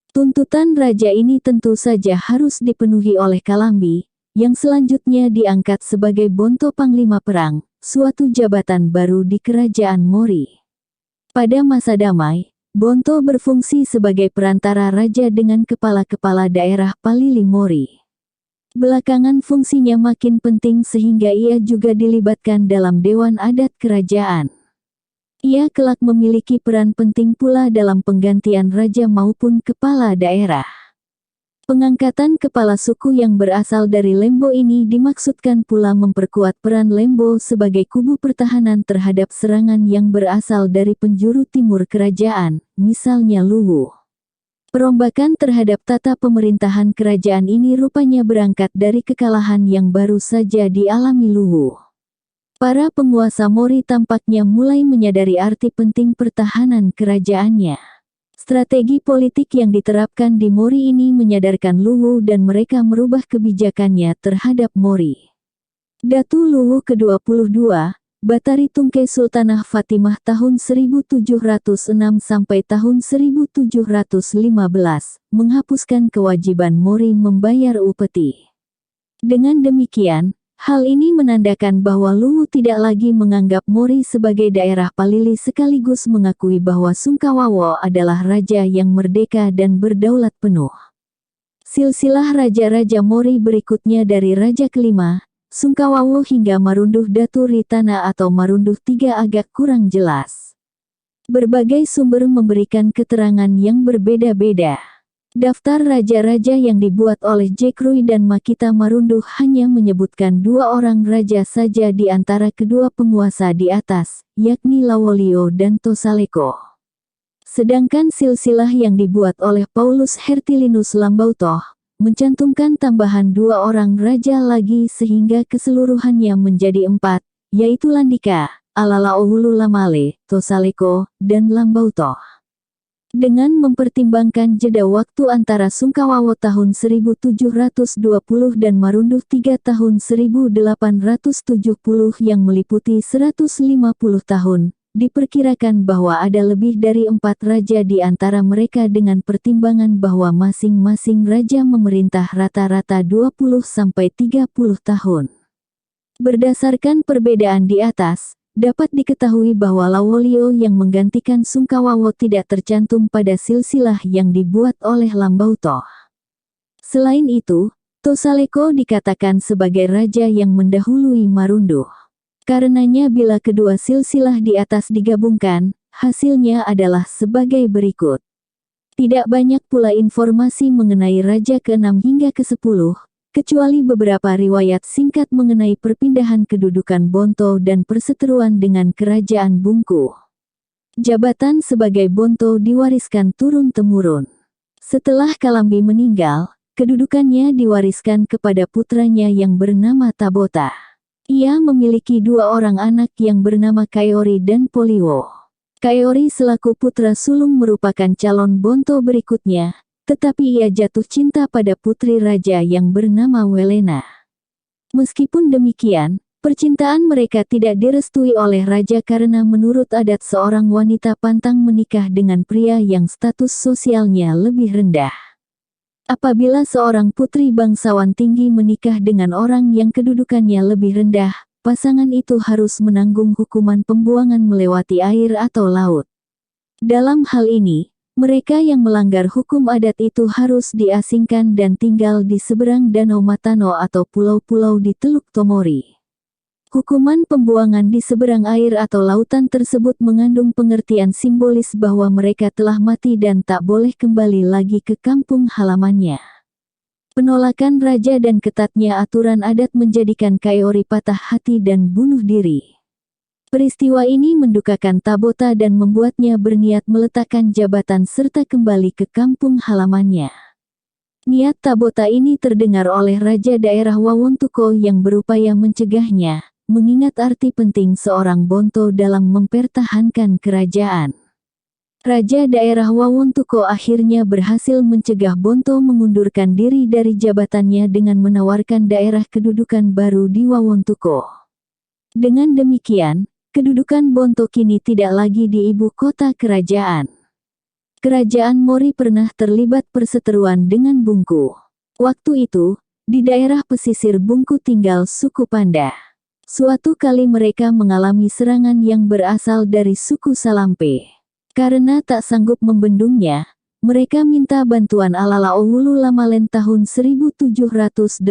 Tuntutan raja ini tentu saja harus dipenuhi oleh Kalambi, yang selanjutnya diangkat sebagai Bonto Panglima Perang, suatu jabatan baru di kerajaan Mori. Pada masa damai, Bonto berfungsi sebagai perantara raja dengan kepala-kepala daerah Palili Mori. Belakangan fungsinya makin penting sehingga ia juga dilibatkan dalam Dewan Adat Kerajaan. Ia kelak memiliki peran penting pula dalam penggantian raja maupun kepala daerah. Pengangkatan kepala suku yang berasal dari Lembo ini dimaksudkan pula memperkuat peran Lembo sebagai kubu pertahanan terhadap serangan yang berasal dari penjuru timur kerajaan, misalnya Luwu. Perombakan terhadap tata pemerintahan kerajaan ini rupanya berangkat dari kekalahan yang baru saja dialami Luwu. Para penguasa Mori tampaknya mulai menyadari arti penting pertahanan kerajaannya. Strategi politik yang diterapkan di Mori ini menyadarkan Luwu dan mereka merubah kebijakannya terhadap Mori. Datu Luwu ke-22, Batari Tungkai Sultanah Fatimah tahun 1706 sampai tahun 1715, menghapuskan kewajiban Mori membayar upeti. Dengan demikian, hal ini menandakan bahwa Luwu tidak lagi menganggap Mori sebagai daerah Palili sekaligus mengakui bahwa Sungkawawo adalah raja yang merdeka dan berdaulat penuh. Silsilah raja-raja Mori berikutnya dari raja kelima, Sungkawawo hingga Marunduh Datu Ritana atau Marunduh III agak kurang jelas. Berbagai sumber memberikan keterangan yang berbeda-beda. Daftar raja-raja yang dibuat oleh Jekrui dan Makita Marunduh hanya menyebutkan 2 orang raja saja di antara kedua penguasa di atas, yakni Lawolio dan Tosaleko. Sedangkan silsilah yang dibuat oleh Paulus Hertilinus Lambautoh, mencantumkan tambahan 2 orang raja lagi sehingga keseluruhannya menjadi 4, yaitu Landika, Alalaohulu Lamale, Tosaleko, dan Lambautoh. Dengan mempertimbangkan jeda waktu antara Sungkawawo tahun 1720 dan Marunduh III tahun 1870 yang meliputi 150 tahun, diperkirakan bahwa ada lebih dari 4 raja di antara mereka dengan pertimbangan bahwa masing-masing raja memerintah rata-rata 20-30 tahun. Berdasarkan perbedaan di atas, dapat diketahui bahwa Lawolio yang menggantikan Sungkawawo tidak tercantum pada silsilah yang dibuat oleh Lambautoh. Selain itu, Tosaleko dikatakan sebagai raja yang mendahului Marunduh. Karenanya bila kedua silsilah di atas digabungkan, hasilnya adalah sebagai berikut. Tidak banyak pula informasi mengenai raja ke-6 hingga ke-10, kecuali beberapa riwayat singkat mengenai perpindahan kedudukan Bonto dan perseteruan dengan kerajaan Bungku. Jabatan sebagai Bonto diwariskan turun-temurun. Setelah Kalambi meninggal, kedudukannya diwariskan kepada putranya yang bernama Tabota. Ia memiliki 2 orang anak yang bernama Kaori dan Poliwo. Kaori selaku putra sulung merupakan calon Bonto berikutnya, tetapi ia jatuh cinta pada putri raja yang bernama Welena. Meskipun demikian, percintaan mereka tidak direstui oleh raja karena menurut adat seorang wanita pantang menikah dengan pria yang status sosialnya lebih rendah. Apabila seorang putri bangsawan tinggi menikah dengan orang yang kedudukannya lebih rendah, pasangan itu harus menanggung hukuman pembuangan melewati air atau laut. Dalam hal ini, mereka yang melanggar hukum adat itu harus diasingkan dan tinggal di seberang Danau Matano atau pulau-pulau di Teluk Tomori. Hukuman pembuangan di seberang air atau lautan tersebut mengandung pengertian simbolis bahwa mereka telah mati dan tak boleh kembali lagi ke kampung halamannya. Penolakan raja dan ketatnya aturan adat menjadikan Kaori patah hati dan bunuh diri. Peristiwa ini mendukakan Tabota dan membuatnya berniat meletakkan jabatan serta kembali ke kampung halamannya. Niat Tabota ini terdengar oleh raja daerah Wawontuko yang berupaya mencegahnya, mengingat arti penting seorang Bonto dalam mempertahankan kerajaan. Raja daerah Wawontuko akhirnya berhasil mencegah Bonto mengundurkan diri dari jabatannya dengan menawarkan daerah kedudukan baru di Wawontuko. Dengan demikian, kedudukan Bonto kini tidak lagi di ibu kota kerajaan. Kerajaan Mori pernah terlibat perseteruan dengan Bungku. Waktu itu, di daerah pesisir Bungku tinggal suku Panda. Suatu kali mereka mengalami serangan yang berasal dari suku Salampe. Karena tak sanggup membendungnya, mereka minta bantuan Alalaohulu Lamalen tahun 1780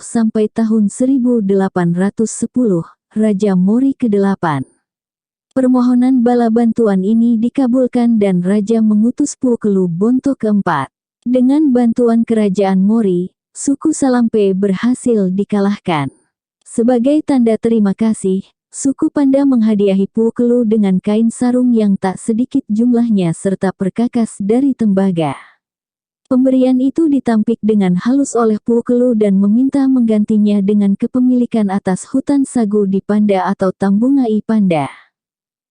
sampai tahun 1810. Raja Mori ke-8. Permohonan bala bantuan ini dikabulkan dan raja mengutus Puokelu Bonto ke-4. Dengan bantuan kerajaan Mori, suku Salampe berhasil dikalahkan. Sebagai tanda terima kasih, suku Panda menghadiahi Puukelu dengan kain sarung yang tak sedikit jumlahnya serta perkakas dari tembaga. Pemberian itu ditampik dengan halus oleh Puukelu dan meminta menggantinya dengan kepemilikan atas hutan sagu di Panda atau Tambungai Panda.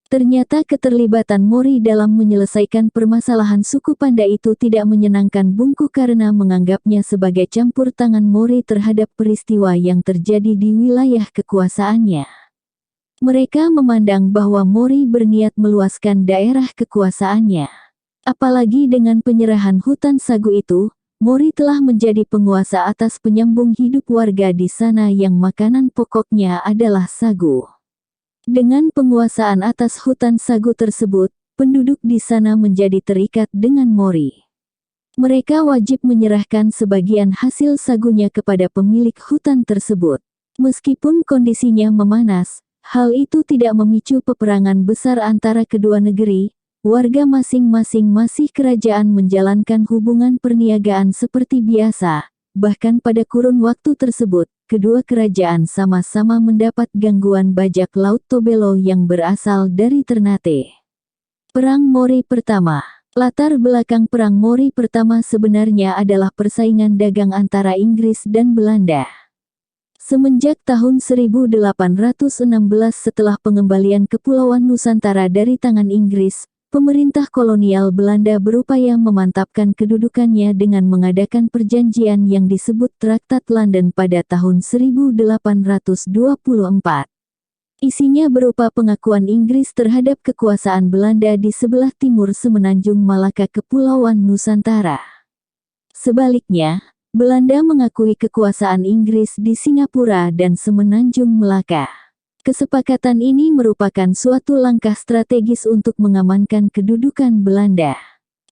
Ternyata keterlibatan Mori dalam menyelesaikan permasalahan suku Panda itu tidak menyenangkan Bungku karena menganggapnya sebagai campur tangan Mori terhadap peristiwa yang terjadi di wilayah kekuasaannya. Mereka memandang bahwa Mori berniat meluaskan daerah kekuasaannya. Apalagi dengan penyerahan hutan sagu itu, Mori telah menjadi penguasa atas penyambung hidup warga di sana yang makanan pokoknya adalah sagu. Dengan penguasaan atas hutan sagu tersebut, penduduk di sana menjadi terikat dengan Mori. Mereka wajib menyerahkan sebagian hasil sagunya kepada pemilik hutan tersebut. Meskipun kondisinya memanas, hal itu tidak memicu peperangan besar antara kedua negeri. Warga masing-masing masih kerajaan menjalankan hubungan perniagaan seperti biasa, bahkan pada kurun waktu tersebut, kedua kerajaan sama-sama mendapat gangguan bajak laut Tobelo yang berasal dari Ternate. Perang Mori Pertama. Latar belakang Perang Mori Pertama sebenarnya adalah persaingan dagang antara Inggris dan Belanda. Semenjak tahun 1816 setelah pengembalian Kepulauan Nusantara dari tangan Inggris, pemerintah kolonial Belanda berupaya memantapkan kedudukannya dengan mengadakan perjanjian yang disebut Traktat London pada tahun 1824. Isinya berupa pengakuan Inggris terhadap kekuasaan Belanda di sebelah timur semenanjung Malaka Kepulauan Nusantara. Sebaliknya, Belanda mengakui kekuasaan Inggris di Singapura dan semenanjung Melaka. Kesepakatan ini merupakan suatu langkah strategis untuk mengamankan kedudukan Belanda.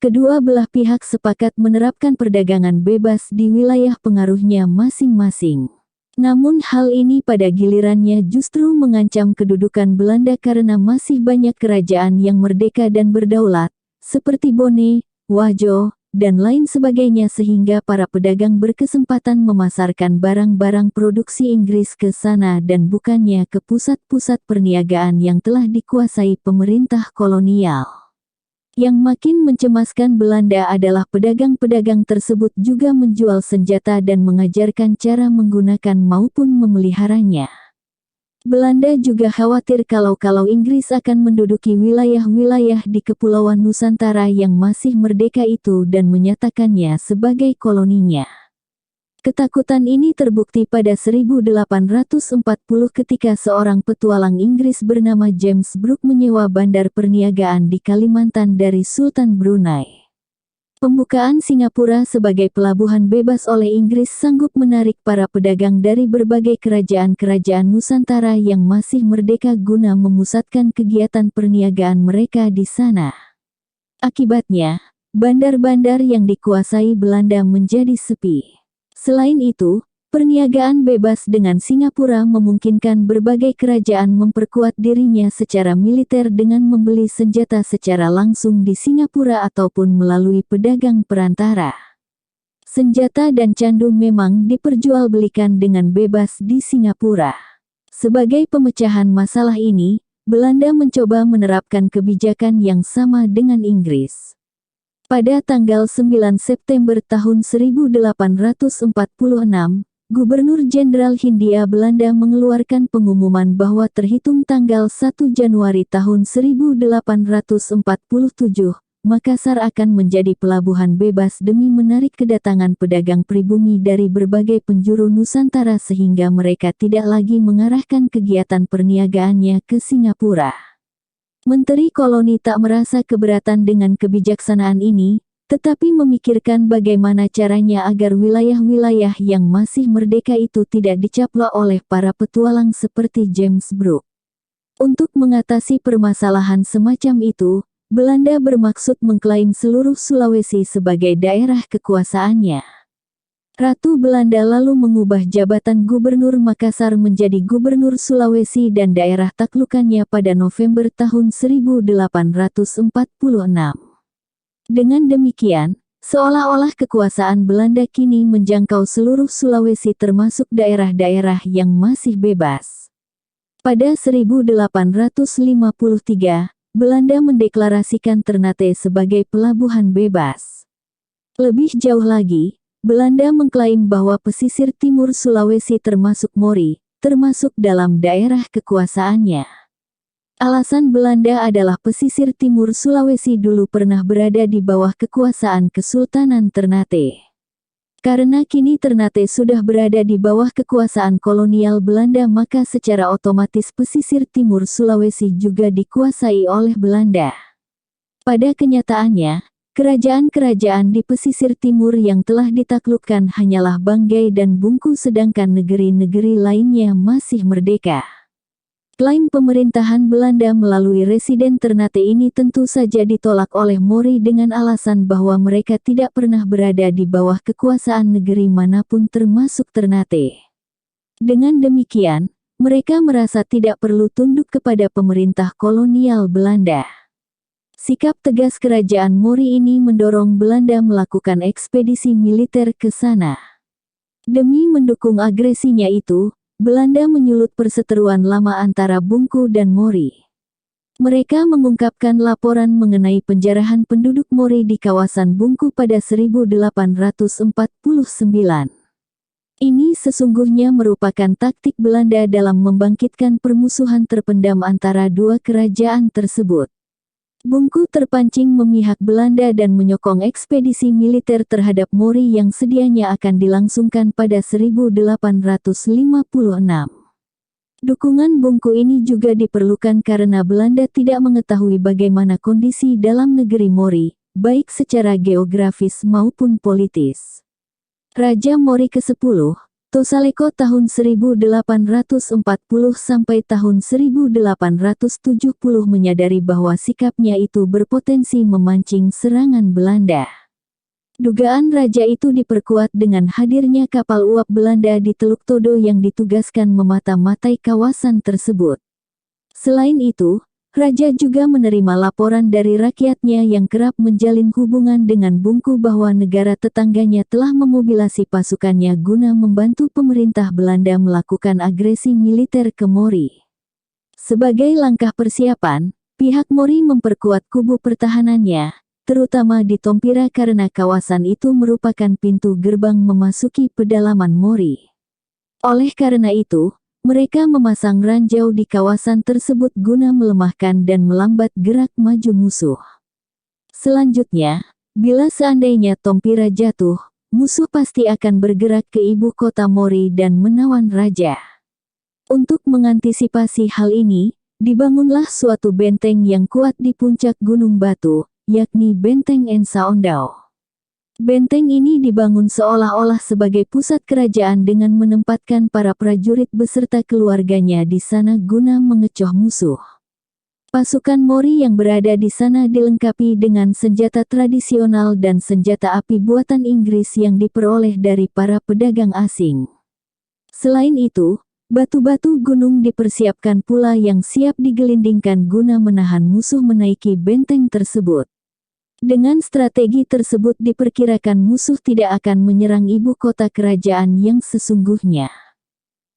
Kedua belah pihak sepakat menerapkan perdagangan bebas di wilayah pengaruhnya masing-masing. Namun hal ini pada gilirannya justru mengancam kedudukan Belanda karena masih banyak kerajaan yang merdeka dan berdaulat, seperti Bone, Wajo, dan lain sebagainya sehingga para pedagang berkesempatan memasarkan barang-barang produksi Inggris ke sana dan bukannya ke pusat-pusat perniagaan yang telah dikuasai pemerintah kolonial. Yang makin mencemaskan Belanda adalah pedagang-pedagang tersebut juga menjual senjata dan mengajarkan cara menggunakan maupun memeliharanya. Belanda juga khawatir kalau Inggris akan menduduki wilayah-wilayah di Kepulauan Nusantara yang masih merdeka itu dan menyatakannya sebagai koloninya. Ketakutan ini terbukti pada 1840 ketika seorang petualang Inggris bernama James Brooke menyewa bandar perniagaan di Kalimantan dari Sultan Brunei. Pembukaan Singapura sebagai pelabuhan bebas oleh Inggris sanggup menarik para pedagang dari berbagai kerajaan-kerajaan Nusantara yang masih merdeka guna memusatkan kegiatan perniagaan mereka di sana. Akibatnya, bandar-bandar yang dikuasai Belanda menjadi sepi. Selain itu, perniagaan bebas dengan Singapura memungkinkan berbagai kerajaan memperkuat dirinya secara militer dengan membeli senjata secara langsung di Singapura ataupun melalui pedagang perantara. Senjata dan candu memang diperjualbelikan dengan bebas di Singapura. Sebagai pemecahan masalah ini, Belanda mencoba menerapkan kebijakan yang sama dengan Inggris. Pada tanggal 9 September tahun 1846, Gubernur Jenderal Hindia Belanda mengeluarkan pengumuman bahwa terhitung tanggal 1 Januari tahun 1847, Makassar akan menjadi pelabuhan bebas demi menarik kedatangan pedagang pribumi dari berbagai penjuru Nusantara sehingga mereka tidak lagi mengarahkan kegiatan perniagaannya ke Singapura. Menteri Koloni tak merasa keberatan dengan kebijaksanaan ini, tetapi memikirkan bagaimana caranya agar wilayah-wilayah yang masih merdeka itu tidak dicaplok oleh para petualang seperti James Brooke. Untuk mengatasi permasalahan semacam itu, Belanda bermaksud mengklaim seluruh Sulawesi sebagai daerah kekuasaannya. Ratu Belanda lalu mengubah jabatan Gubernur Makassar menjadi Gubernur Sulawesi dan daerah taklukannya pada November tahun 1846. Dengan demikian, Seolah-olah kekuasaan Belanda kini menjangkau seluruh Sulawesi termasuk daerah-daerah yang masih bebas. Pada 1853, Belanda mendeklarasikan Ternate sebagai pelabuhan bebas. Lebih jauh lagi, Belanda mengklaim bahwa pesisir timur Sulawesi termasuk Mori, termasuk dalam daerah kekuasaannya. Alasan Belanda adalah pesisir timur Sulawesi dulu pernah berada di bawah kekuasaan Kesultanan Ternate. Karena kini Ternate sudah berada di bawah kekuasaan kolonial Belanda, maka secara otomatis pesisir timur Sulawesi juga dikuasai oleh Belanda. Pada kenyataannya, kerajaan-kerajaan di pesisir timur yang telah ditaklukkan hanyalah Banggai dan Bungku, sedangkan negeri-negeri lainnya masih merdeka. Klaim pemerintahan Belanda melalui residen Ternate ini tentu saja ditolak oleh Mori dengan alasan bahwa mereka tidak pernah berada di bawah kekuasaan negeri manapun termasuk Ternate. Dengan demikian, mereka merasa tidak perlu tunduk kepada pemerintah kolonial Belanda. Sikap tegas kerajaan Mori ini mendorong Belanda melakukan ekspedisi militer ke sana. Demi mendukung agresinya itu, Belanda menyulut perseteruan lama antara Bungku dan Mori. Mereka mengungkapkan laporan mengenai penjarahan penduduk Mori di kawasan Bungku pada 1849. Ini sesungguhnya merupakan taktik Belanda dalam membangkitkan permusuhan terpendam antara dua kerajaan tersebut. Bungku terpancing memihak Belanda dan menyokong ekspedisi militer terhadap Mori yang sedianya akan dilangsungkan pada 1856. Dukungan Bungku ini juga diperlukan karena Belanda tidak mengetahui bagaimana kondisi dalam negeri Mori, baik secara geografis maupun politis. Raja Mori ke-10, Tosaleko tahun 1840 sampai tahun 1870 menyadari bahwa sikapnya itu berpotensi memancing serangan Belanda. Dugaan raja itu diperkuat dengan hadirnya kapal uap Belanda di Teluk Todo yang ditugaskan memata-matai kawasan tersebut. Selain itu, raja juga menerima laporan dari rakyatnya yang kerap menjalin hubungan dengan Bungku bahwa negara tetangganya telah memobilisasi pasukannya guna membantu pemerintah Belanda melakukan agresi militer ke Mori. Sebagai langkah persiapan, pihak Mori memperkuat kubu pertahanannya, terutama di Tompira karena kawasan itu merupakan pintu gerbang memasuki pedalaman Mori. Oleh karena itu, mereka memasang ranjau di kawasan tersebut guna melemahkan dan melambat gerak maju musuh. Selanjutnya, bila seandainya Tompira jatuh, musuh pasti akan bergerak ke ibu kota Mori dan menawan raja. Untuk mengantisipasi hal ini, dibangunlah suatu benteng yang kuat di puncak Gunung Batu, yakni Benteng Ensaondau. Benteng ini dibangun seolah-olah sebagai pusat kerajaan dengan menempatkan para prajurit beserta keluarganya di sana guna mengecoh musuh. Pasukan Mori yang berada di sana dilengkapi dengan senjata tradisional dan senjata api buatan Inggris yang diperoleh dari para pedagang asing. Selain itu, batu-batu gunung dipersiapkan pula yang siap digelindingkan guna menahan musuh menaiki benteng tersebut. Dengan strategi tersebut diperkirakan musuh tidak akan menyerang ibu kota kerajaan yang sesungguhnya.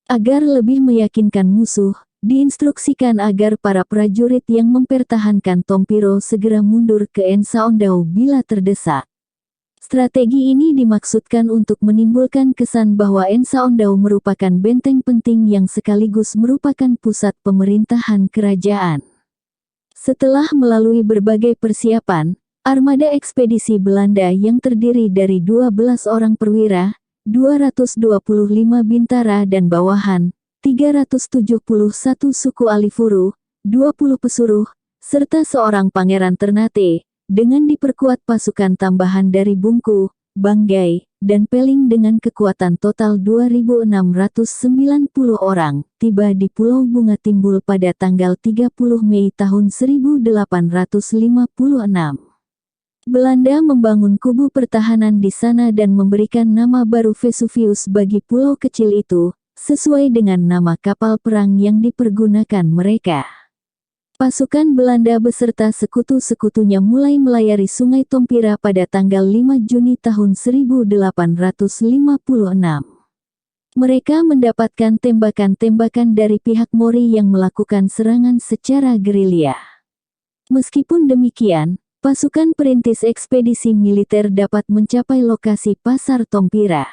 Agar lebih meyakinkan musuh, diinstruksikan agar para prajurit yang mempertahankan Tompiro segera mundur ke Ensaondau bila terdesak. Strategi ini dimaksudkan untuk menimbulkan kesan bahwa Ensaondau merupakan benteng penting yang sekaligus merupakan pusat pemerintahan kerajaan. Setelah melalui berbagai persiapan, armada ekspedisi Belanda yang terdiri dari 12 orang perwira, 225 bintara dan bawahan, 371 suku Alifuru, 20 pesuruh, serta seorang pangeran Ternate, dengan diperkuat pasukan tambahan dari Bungku, Banggai, dan Peling dengan kekuatan total 2.690 orang, tiba di Pulau Bunga Timbul pada tanggal 30 Mei tahun 1856. Belanda membangun kubu pertahanan di sana dan memberikan nama baru Vesuvius bagi pulau kecil itu, sesuai dengan nama kapal perang yang dipergunakan mereka. Pasukan Belanda beserta sekutu-sekutunya mulai melayari Sungai Tompira pada tanggal 5 Juni tahun 1856. Mereka mendapatkan tembakan-tembakan dari pihak Mori yang melakukan serangan secara gerilya. Meskipun demikian, pasukan perintis ekspedisi militer dapat mencapai lokasi Pasar Tompira.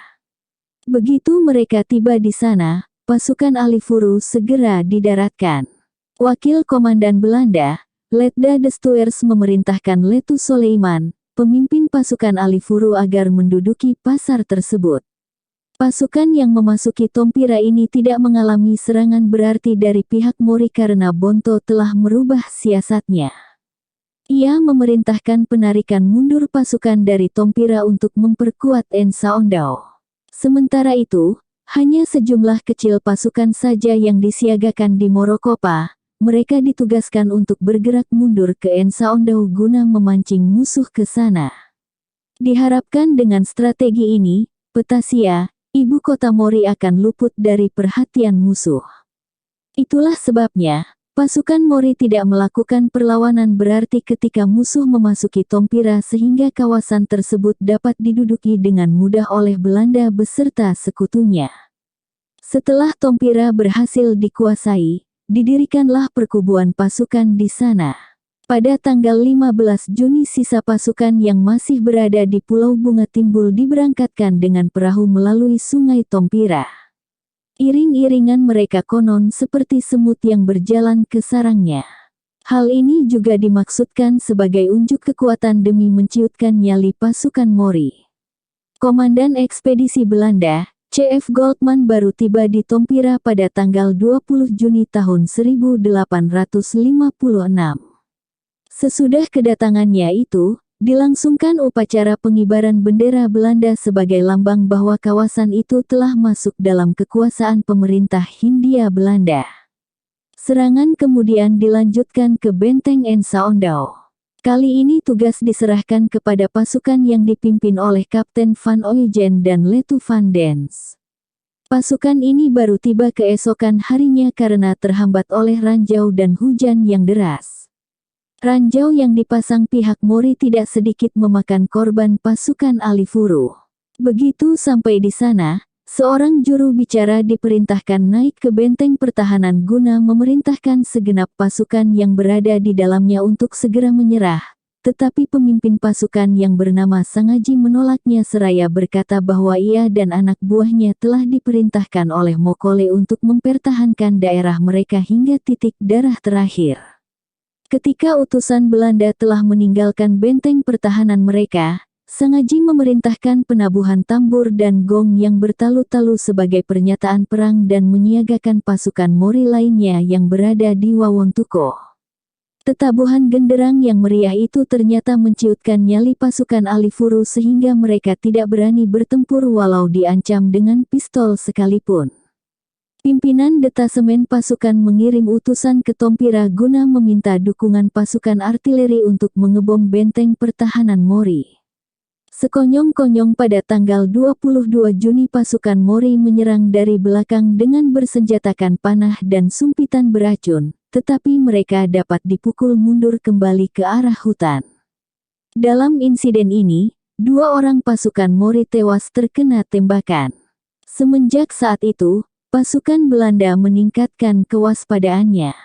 Begitu mereka tiba di sana, pasukan Alifuru segera didaratkan. Wakil Komandan Belanda, Letda de Stuers memerintahkan Letu Soleiman, pemimpin pasukan Alifuru agar menduduki pasar tersebut. Pasukan yang memasuki Tompira ini tidak mengalami serangan berarti dari pihak Mori karena Bonto telah merubah siasatnya. Ia memerintahkan penarikan mundur pasukan dari Tompira untuk memperkuat Ensaondau. Sementara itu, hanya sejumlah kecil pasukan saja yang disiagakan di Morokopa. Mereka ditugaskan untuk bergerak mundur ke Ensaondau guna memancing musuh ke sana. Diharapkan dengan strategi ini, Petasia, ibu kota Mori akan luput dari perhatian musuh. Itulah sebabnya, pasukan Mori tidak melakukan perlawanan berarti ketika musuh memasuki Tompira sehingga kawasan tersebut dapat diduduki dengan mudah oleh Belanda beserta sekutunya. Setelah Tompira berhasil dikuasai, didirikanlah perkubuan pasukan di sana. Pada tanggal 15 Juni sisa pasukan yang masih berada di Pulau Bunga Timbul diberangkatkan dengan perahu melalui Sungai Tompira. Iring-iringan mereka konon seperti semut yang berjalan ke sarangnya. Hal ini juga dimaksudkan sebagai unjuk kekuatan demi menciutkan nyali pasukan Mori. Komandan ekspedisi Belanda, C.F. Goldman baru tiba di Tompira pada tanggal 20 Juni tahun 1856. Sesudah kedatangannya itu, dilangsungkan upacara pengibaran bendera Belanda sebagai lambang bahwa kawasan itu telah masuk dalam kekuasaan pemerintah Hindia Belanda. Serangan kemudian dilanjutkan ke Benteng Ensaondau. Kali ini tugas diserahkan kepada pasukan yang dipimpin oleh Kapten Van Eugen dan Letu van Dens. Pasukan ini baru tiba keesokan harinya karena terhambat oleh ranjau dan hujan yang deras. Ranjau yang dipasang pihak Mori tidak sedikit memakan korban pasukan Alifuru. Begitu sampai di sana, seorang juru bicara diperintahkan naik ke benteng pertahanan guna memerintahkan segenap pasukan yang berada di dalamnya untuk segera menyerah. Tetapi pemimpin pasukan yang bernama Sangaji menolaknya seraya berkata bahwa ia dan anak buahnya telah diperintahkan oleh Mokole untuk mempertahankan daerah mereka hingga titik darah terakhir. Ketika utusan Belanda telah meninggalkan benteng pertahanan mereka, Sangaji memerintahkan penabuhan tambur dan gong yang bertalu-talu sebagai pernyataan perang dan menyiagakan pasukan Mori lainnya yang berada di Wawontuko. Tetabuhan genderang yang meriah itu ternyata menciutkan nyali pasukan Alifuru sehingga mereka tidak berani bertempur walau diancam dengan pistol sekalipun. Pimpinan detasemen pasukan mengirim utusan ke Tompira guna meminta dukungan pasukan artileri untuk mengebom benteng pertahanan Mori. Sekonyong-konyong pada tanggal 22 Juni pasukan Mori menyerang dari belakang dengan bersenjatakan panah dan sumpitan beracun, tetapi mereka dapat dipukul mundur kembali ke arah hutan. Dalam insiden ini, 2 orang pasukan Mori tewas terkena tembakan. Semenjak saat itu, pasukan Belanda meningkatkan kewaspadaannya.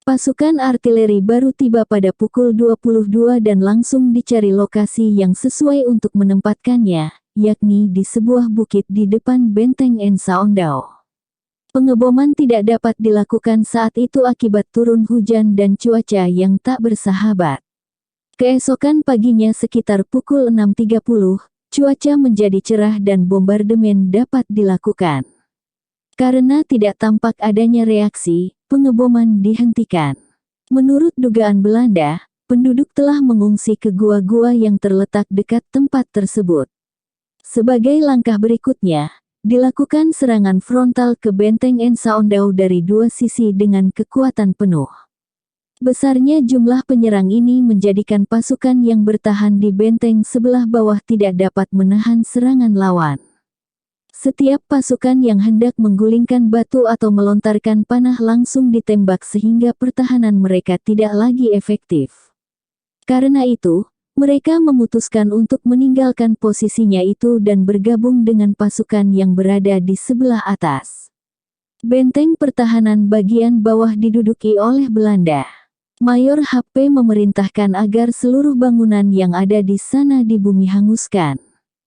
Pasukan artileri baru tiba pada pukul 22 dan langsung dicari lokasi yang sesuai untuk menempatkannya, yakni di sebuah bukit di depan benteng Ensaondau. Pengeboman tidak dapat dilakukan saat itu akibat turun hujan dan cuaca yang tak bersahabat. Keesokan paginya sekitar pukul 6.30, cuaca menjadi cerah dan bombardemen dapat dilakukan. Karena tidak tampak adanya reaksi, pengeboman dihentikan. Menurut dugaan Belanda, penduduk telah mengungsi ke gua-gua yang terletak dekat tempat tersebut. Sebagai langkah berikutnya, dilakukan serangan frontal ke benteng Ensaondau dari 2 sisi dengan kekuatan penuh. Besarnya jumlah penyerang ini menjadikan pasukan yang bertahan di benteng sebelah bawah tidak dapat menahan serangan lawan. Setiap pasukan yang hendak menggulingkan batu atau melontarkan panah langsung ditembak sehingga pertahanan mereka tidak lagi efektif. Karena itu, mereka memutuskan untuk meninggalkan posisinya itu dan bergabung dengan pasukan yang berada di sebelah atas. Benteng pertahanan bagian bawah diduduki oleh Belanda. Mayor HP memerintahkan agar seluruh bangunan yang ada di sana dibumi hanguskan.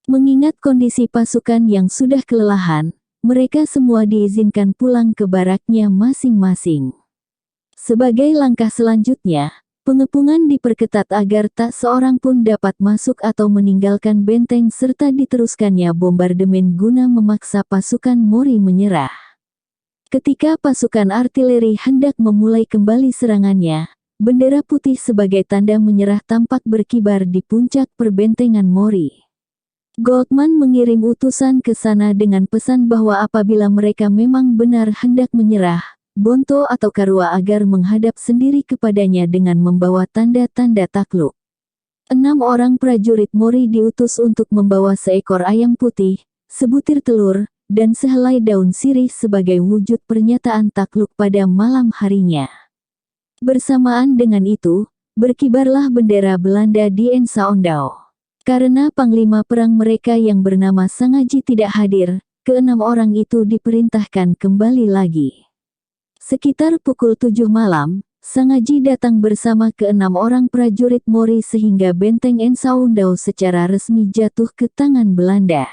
Mengingat kondisi pasukan yang sudah kelelahan, mereka semua diizinkan pulang ke baraknya masing-masing. Sebagai langkah selanjutnya, pengepungan diperketat agar tak seorang pun dapat masuk atau meninggalkan benteng serta diteruskannya bombardemen guna memaksa pasukan Mori menyerah. Ketika pasukan artileri hendak memulai kembali serangannya, bendera putih sebagai tanda menyerah tampak berkibar di puncak perbentengan Mori. Goldman mengirim utusan ke sana dengan pesan bahwa apabila mereka memang benar hendak menyerah, Bonto atau Karua agar menghadap sendiri kepadanya dengan membawa tanda-tanda takluk. 6 orang prajurit Mori diutus untuk membawa seekor ayam putih, sebutir telur, dan sehelai daun sirih sebagai wujud pernyataan takluk pada malam harinya. Bersamaan dengan itu, berkibarlah bendera Belanda di Ensaondau. Karena panglima perang mereka yang bernama Sangaji tidak hadir, ke-6 orang itu diperintahkan kembali lagi. Sekitar pukul 7 malam, Sangaji datang bersama ke-6 orang prajurit Mori sehingga benteng Ensaondau secara resmi jatuh ke tangan Belanda.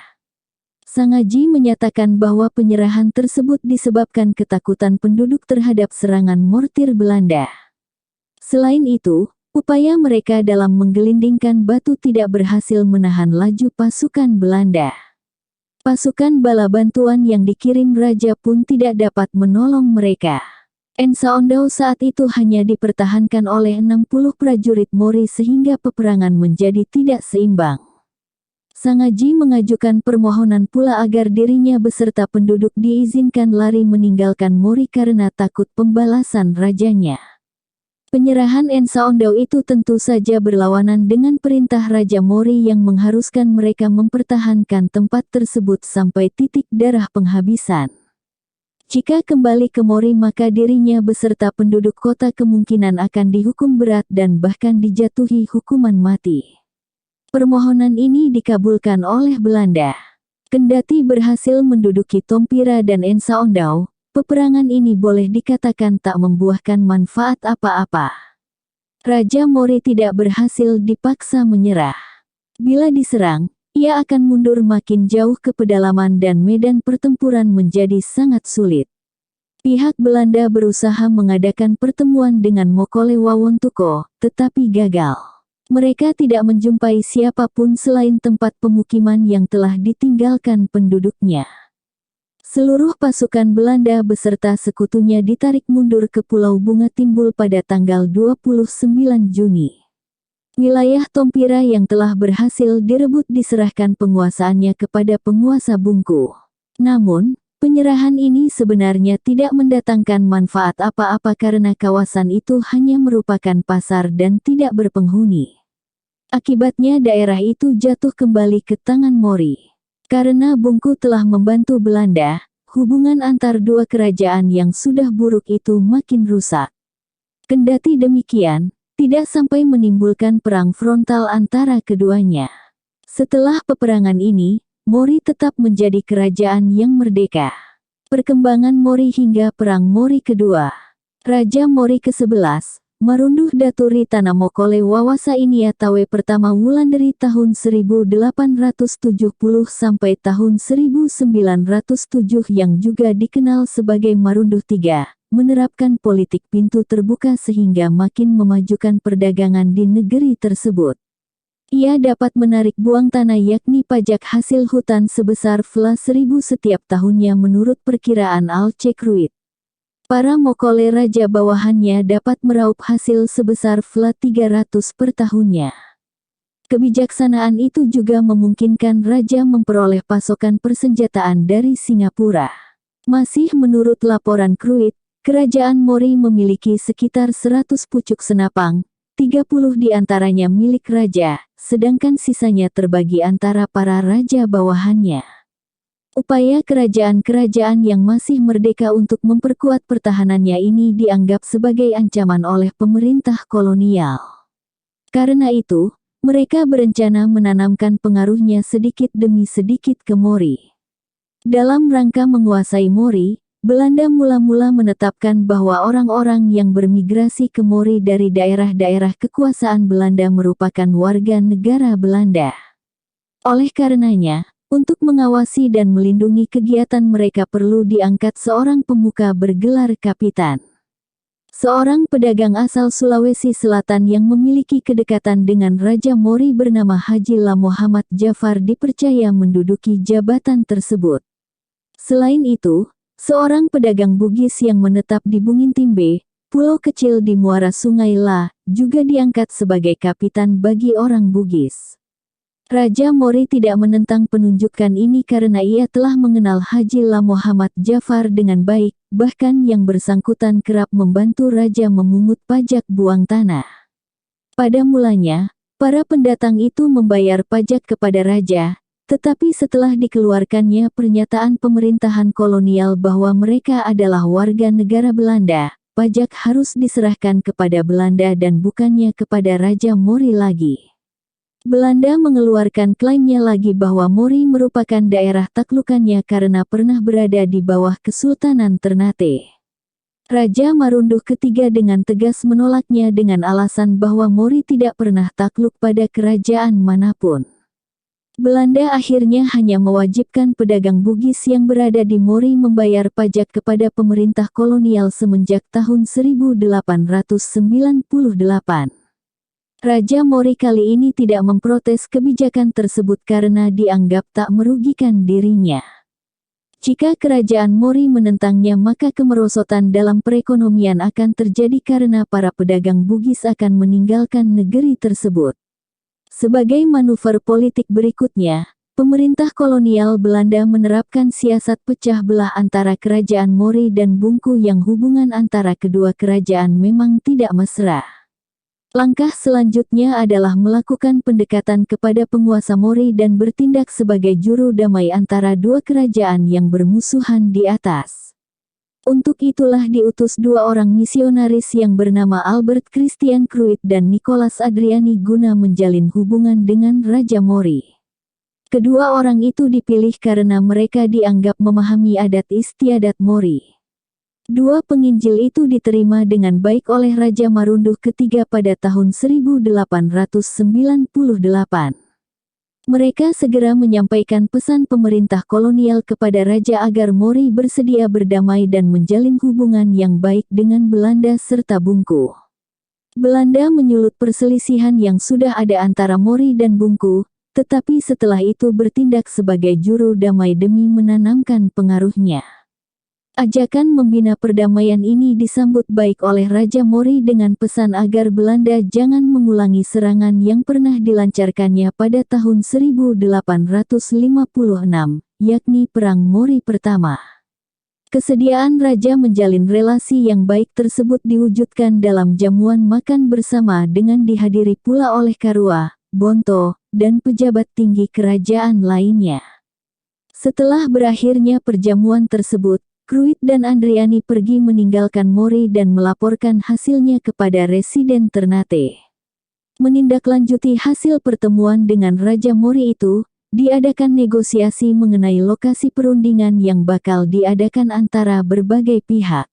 Sangaji menyatakan bahwa penyerahan tersebut disebabkan ketakutan penduduk terhadap serangan mortir Belanda. Selain itu, upaya mereka dalam menggelindingkan batu tidak berhasil menahan laju pasukan Belanda. Pasukan bala bantuan yang dikirim raja pun tidak dapat menolong mereka. Ensaondau saat itu hanya dipertahankan oleh 60 prajurit Mori sehingga peperangan menjadi tidak seimbang. Sangaji mengajukan permohonan pula agar dirinya beserta penduduk diizinkan lari meninggalkan Mori karena takut pembalasan rajanya. Penyerahan Ensaondau itu tentu saja berlawanan dengan perintah Raja Mori yang mengharuskan mereka mempertahankan tempat tersebut sampai titik darah penghabisan. Jika kembali ke Mori maka dirinya beserta penduduk kota kemungkinan akan dihukum berat dan bahkan dijatuhi hukuman mati. Permohonan ini dikabulkan oleh Belanda. Kendati berhasil menduduki Tompira dan Ensaondau, peperangan ini boleh dikatakan tak membuahkan manfaat apa-apa. Raja Mori tidak berhasil dipaksa menyerah. Bila diserang, ia akan mundur makin jauh ke pedalaman dan medan pertempuran menjadi sangat sulit. Pihak Belanda berusaha mengadakan pertemuan dengan Mokole Wawontuko, tetapi gagal. Mereka tidak menjumpai siapapun selain tempat pemukiman yang telah ditinggalkan penduduknya. Seluruh pasukan Belanda beserta sekutunya ditarik mundur ke Pulau Bunga Timbul pada tanggal 29 Juni. Wilayah Tompira yang telah berhasil direbut diserahkan penguasaannya kepada penguasa Bungku. Namun, penyerahan ini sebenarnya tidak mendatangkan manfaat apa-apa karena kawasan itu hanya merupakan pasar dan tidak berpenghuni. Akibatnya daerah itu jatuh kembali ke tangan Mori. Karena Bungku telah membantu Belanda, hubungan antar dua kerajaan yang sudah buruk itu makin rusak. Kendati demikian, tidak sampai menimbulkan perang frontal antara keduanya. Setelah peperangan ini, Mori tetap menjadi kerajaan yang merdeka. Perkembangan Mori hingga Perang Mori kedua. Raja Mori ke-11, Marunduh Daturi Tanamokole Wawasa Iniatawe pertama Wulandari tahun 1870 sampai tahun 1907 yang juga dikenal sebagai Marunduh III, menerapkan politik pintu terbuka sehingga makin memajukan perdagangan di negeri tersebut. Ia dapat menarik buang tanah yakni pajak hasil hutan sebesar Vla 1000 setiap tahunnya menurut perkiraan Al-Cekruit. Para Mokole raja bawahannya dapat meraup hasil sebesar Vla 300 per tahunnya. Kebijaksanaan itu juga memungkinkan raja memperoleh pasokan persenjataan dari Singapura. Masih menurut laporan Kruit, kerajaan Mori memiliki sekitar 100 pucuk senapang, 30 diantaranya milik raja, sedangkan sisanya terbagi antara para raja bawahannya. Upaya kerajaan-kerajaan yang masih merdeka untuk memperkuat pertahanannya ini dianggap sebagai ancaman oleh pemerintah kolonial. Karena itu, mereka berencana menanamkan pengaruhnya sedikit demi sedikit ke Mori. Dalam rangka menguasai Mori, Belanda mula-mula menetapkan bahwa orang-orang yang bermigrasi ke Mori dari daerah-daerah kekuasaan Belanda merupakan warga negara Belanda. Oleh karenanya, untuk mengawasi dan melindungi kegiatan mereka perlu diangkat seorang pemuka bergelar kapitan. Seorang pedagang asal Sulawesi Selatan yang memiliki kedekatan dengan Raja Mori bernama Haji La Muhammad Jafar dipercaya menduduki jabatan tersebut. Selain itu, seorang pedagang Bugis yang menetap di Bungintimbe, pulau kecil di muara Sungai La, juga diangkat sebagai kapitan bagi orang Bugis. Raja Mori tidak menentang penunjukan ini karena ia telah mengenal Haji La Muhammad Jafar dengan baik, bahkan yang bersangkutan kerap membantu raja memungut pajak buang tanah. Pada mulanya, para pendatang itu membayar pajak kepada raja, tetapi setelah dikeluarkannya pernyataan pemerintahan kolonial bahwa mereka adalah warga negara Belanda, pajak harus diserahkan kepada Belanda dan bukannya kepada Raja Mori lagi. Belanda mengeluarkan klaimnya lagi bahwa Mori merupakan daerah taklukannya karena pernah berada di bawah Kesultanan Ternate. Raja Marunduh III dengan tegas menolaknya dengan alasan bahwa Mori tidak pernah takluk pada kerajaan manapun. Belanda akhirnya hanya mewajibkan pedagang Bugis yang berada di Mori membayar pajak kepada pemerintah kolonial semenjak tahun 1898. Raja Mori kali ini tidak memprotes kebijakan tersebut karena dianggap tak merugikan dirinya. Jika kerajaan Mori menentangnya maka kemerosotan dalam perekonomian akan terjadi karena para pedagang Bugis akan meninggalkan negeri tersebut. Sebagai manuver politik berikutnya, pemerintah kolonial Belanda menerapkan siasat pecah belah antara kerajaan Mori dan Bungku yang hubungan antara kedua kerajaan memang tidak mesra. Langkah selanjutnya adalah melakukan pendekatan kepada penguasa Mori dan bertindak sebagai juru damai antara dua kerajaan yang bermusuhan di atas. Untuk itulah diutus dua orang misionaris yang bernama Albert Christian Kruit dan Nicholas Adriani guna menjalin hubungan dengan Raja Mori. Kedua orang itu dipilih karena mereka dianggap memahami adat istiadat Mori. Dua penginjil itu diterima dengan baik oleh Raja Marunduh III pada tahun 1898. Mereka segera menyampaikan pesan pemerintah kolonial kepada Raja agar Mori bersedia berdamai dan menjalin hubungan yang baik dengan Belanda serta Bungku. Belanda menyulut perselisihan yang sudah ada antara Mori dan Bungku, tetapi setelah itu bertindak sebagai juru damai demi menanamkan pengaruhnya. Ajakan membina perdamaian ini disambut baik oleh Raja Mori dengan pesan agar Belanda jangan mengulangi serangan yang pernah dilancarkannya pada tahun 1856, yakni Perang Mori Pertama. Kesediaan Raja menjalin relasi yang baik tersebut diwujudkan dalam jamuan makan bersama dengan dihadiri pula oleh Karua, Bonto, dan pejabat tinggi kerajaan lainnya. Setelah berakhirnya perjamuan tersebut, Kruit dan Andriani pergi meninggalkan Mori dan melaporkan hasilnya kepada Residen Ternate. Menindaklanjuti hasil pertemuan dengan Raja Mori itu, diadakan negosiasi mengenai lokasi perundingan yang bakal diadakan antara berbagai pihak.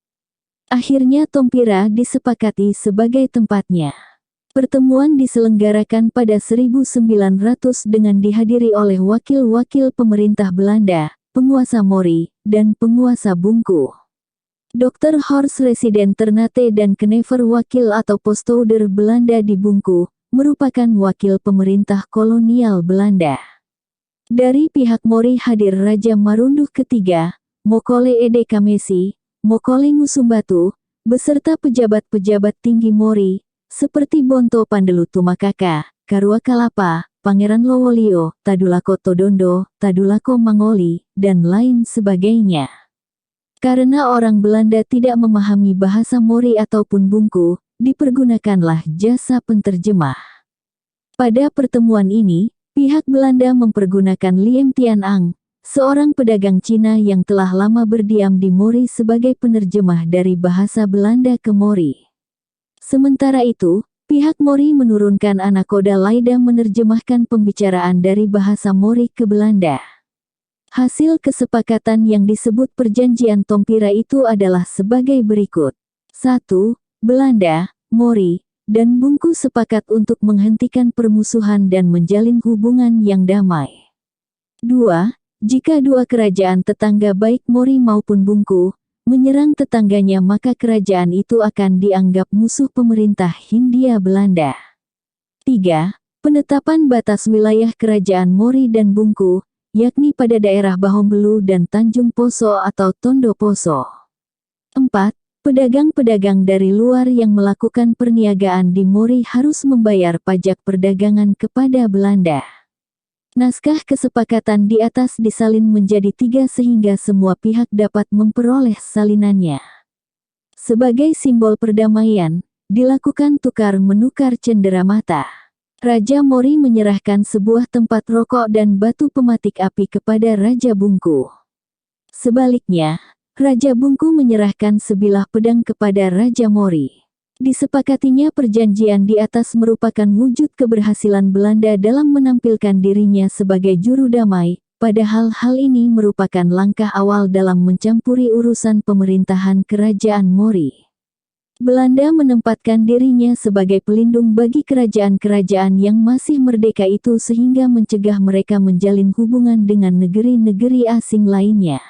Akhirnya Tompira disepakati sebagai tempatnya. Pertemuan diselenggarakan pada 1900 dengan dihadiri oleh wakil-wakil pemerintah Belanda, penguasa Mori, dan penguasa Bungku. Dr. Horst Residen Ternate dan Knever wakil atau postouder Belanda di Bungku, merupakan wakil pemerintah kolonial Belanda. Dari pihak Mori hadir Raja Marunduh III, Mokole Ede Kamesi, Mokole Ngusumbatu, beserta pejabat-pejabat tinggi Mori, seperti Bonto Pandelutu Makaka, Karua Kalapa, Pangeran Lowolio, Tadulako Todondo, Tadulako Mangoli, dan lain sebagainya. Karena orang Belanda tidak memahami bahasa Mori ataupun Bungku, dipergunakanlah jasa penterjemah. Pada pertemuan ini, pihak Belanda mempergunakan Liem Tian Ang, seorang pedagang Cina yang telah lama berdiam di Mori sebagai penerjemah dari bahasa Belanda ke Mori. Sementara itu, pihak Mori menurunkan anakoda Laida menerjemahkan pembicaraan dari bahasa Mori ke Belanda. Hasil kesepakatan yang disebut Perjanjian Tompira itu adalah sebagai berikut. 1. Belanda, Mori, dan Bungku sepakat untuk menghentikan permusuhan dan menjalin hubungan yang damai. 2. Jika dua kerajaan tetangga baik Mori maupun Bungku menyerang tetangganya, maka kerajaan itu akan dianggap musuh pemerintah Hindia Belanda. 3. Penetapan batas wilayah kerajaan Mori dan Bungku, yakni pada daerah Bahombelu dan Tanjung Poso atau Tondo Poso. 4. Pedagang-pedagang dari luar yang melakukan perniagaan di Mori harus membayar pajak perdagangan kepada Belanda. Naskah kesepakatan di atas disalin menjadi 3 sehingga semua pihak dapat memperoleh salinannya. Sebagai simbol perdamaian, dilakukan tukar-menukar cenderamata. Raja Mori menyerahkan sebuah tempat rokok dan batu pematik api kepada Raja Bungku. Sebaliknya, Raja Bungku menyerahkan sebilah pedang kepada Raja Mori. Disepakatinya perjanjian di atas merupakan wujud keberhasilan Belanda dalam menampilkan dirinya sebagai juru damai, padahal hal ini merupakan langkah awal dalam mencampuri urusan pemerintahan kerajaan Mori. Belanda menempatkan dirinya sebagai pelindung bagi kerajaan-kerajaan yang masih merdeka itu sehingga mencegah mereka menjalin hubungan dengan negeri-negeri asing lainnya.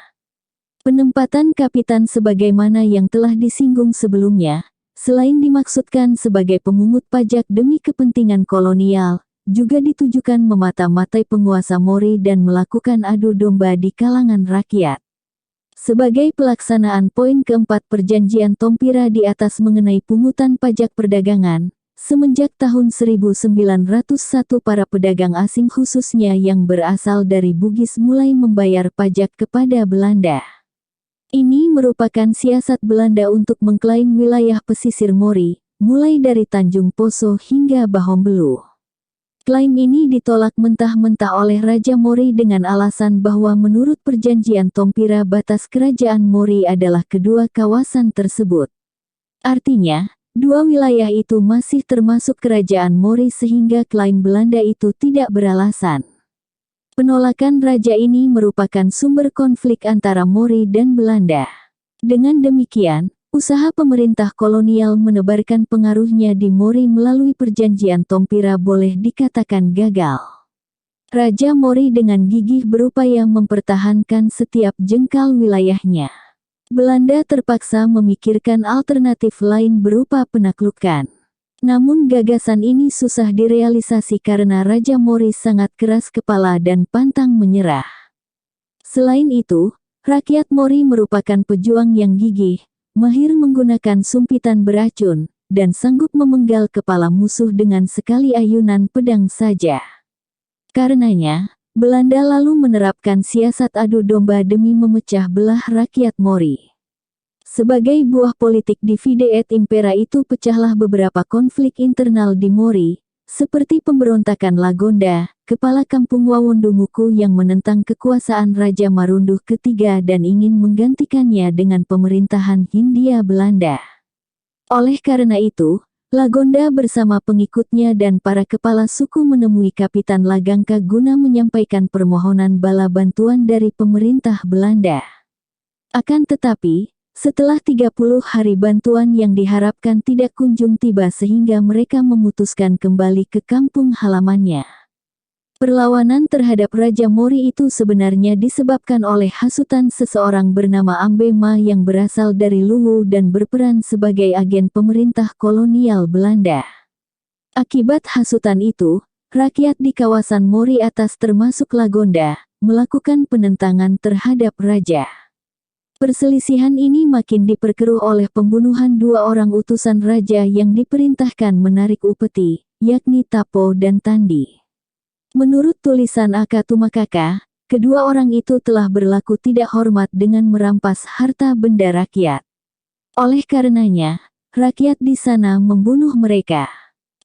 Penempatan kapitan sebagaimana yang telah disinggung sebelumnya, selain dimaksudkan sebagai pemungut pajak demi kepentingan kolonial, juga ditujukan memata-matai penguasa Mori dan melakukan adu domba di kalangan rakyat. Sebagai pelaksanaan poin keempat Perjanjian Tompira di atas mengenai pungutan pajak perdagangan, semenjak tahun 1901 para pedagang asing khususnya yang berasal dari Bugis mulai membayar pajak kepada Belanda. Ini merupakan siasat Belanda untuk mengklaim wilayah pesisir Mori, mulai dari Tanjung Poso hingga Bahombelu. Klaim ini ditolak mentah-mentah oleh Raja Mori dengan alasan bahwa menurut Perjanjian Tompira batas kerajaan Mori adalah kedua kawasan tersebut. Artinya, dua wilayah itu masih termasuk kerajaan Mori sehingga klaim Belanda itu tidak beralasan. Penolakan raja ini merupakan sumber konflik antara Mori dan Belanda. Dengan demikian, usaha pemerintah kolonial menebarkan pengaruhnya di Mori melalui Perjanjian Tompira boleh dikatakan gagal. Raja Mori dengan gigih berupaya mempertahankan setiap jengkal wilayahnya. Belanda terpaksa memikirkan alternatif lain berupa penaklukan. Namun gagasan ini susah direalisasi karena Raja Mori sangat keras kepala dan pantang menyerah. Selain itu, rakyat Mori merupakan pejuang yang gigih, mahir menggunakan sumpitan beracun, dan sanggup memenggal kepala musuh dengan sekali ayunan pedang saja. Karenanya, Belanda lalu menerapkan siasat adu domba demi memecah belah rakyat Mori. Sebagai buah politik divide et impera itu pecahlah beberapa konflik internal di Mori, seperti pemberontakan Lagonda, kepala kampung Wawondumuku yang menentang kekuasaan Raja Marunduh ketiga dan ingin menggantikannya dengan pemerintahan Hindia Belanda. Oleh karena itu, Lagonda bersama pengikutnya dan para kepala suku menemui Kapitan Lagangka guna menyampaikan permohonan bala bantuan dari pemerintah Belanda. Akan tetapi, setelah 30 hari bantuan yang diharapkan tidak kunjung tiba sehingga mereka memutuskan kembali ke kampung halamannya. Perlawanan terhadap Raja Mori itu sebenarnya disebabkan oleh hasutan seseorang bernama Ambema yang berasal dari Luwu dan berperan sebagai agen pemerintah kolonial Belanda. Akibat hasutan itu, rakyat di kawasan Mori atas termasuk Lagonda, melakukan penentangan terhadap raja. Perselisihan ini makin diperkeruh oleh pembunuhan dua orang utusan raja yang diperintahkan menarik upeti, yakni Tapo dan Tandi. Menurut tulisan Aka Tumakaka, kedua orang itu telah berlaku tidak hormat dengan merampas harta benda rakyat. Oleh karenanya, rakyat di sana membunuh mereka.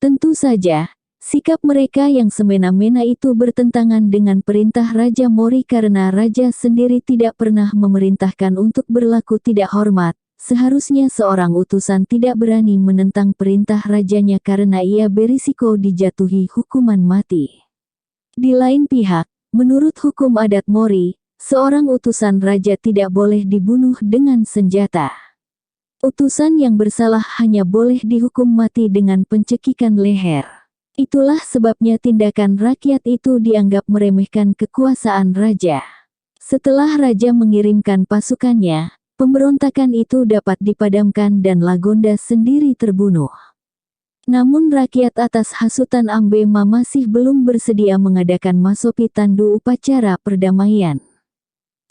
Tentu saja, Sikap mereka yang semena-mena itu bertentangan dengan perintah Raja Mori karena Raja sendiri tidak pernah memerintahkan untuk berlaku tidak hormat. Seharusnya seorang utusan tidak berani menentang perintah rajanya karena ia berisiko dijatuhi hukuman mati. Di lain pihak, menurut hukum adat Mori, seorang utusan raja tidak boleh dibunuh dengan senjata. Utusan yang bersalah hanya boleh dihukum mati dengan pencekikan leher. Itulah sebabnya tindakan rakyat itu dianggap meremehkan kekuasaan raja. Setelah raja mengirimkan pasukannya, pemberontakan itu dapat dipadamkan dan Lagonda sendiri terbunuh. Namun rakyat atas hasutan Ambema masih belum bersedia mengadakan Masopi Tandu upacara perdamaian.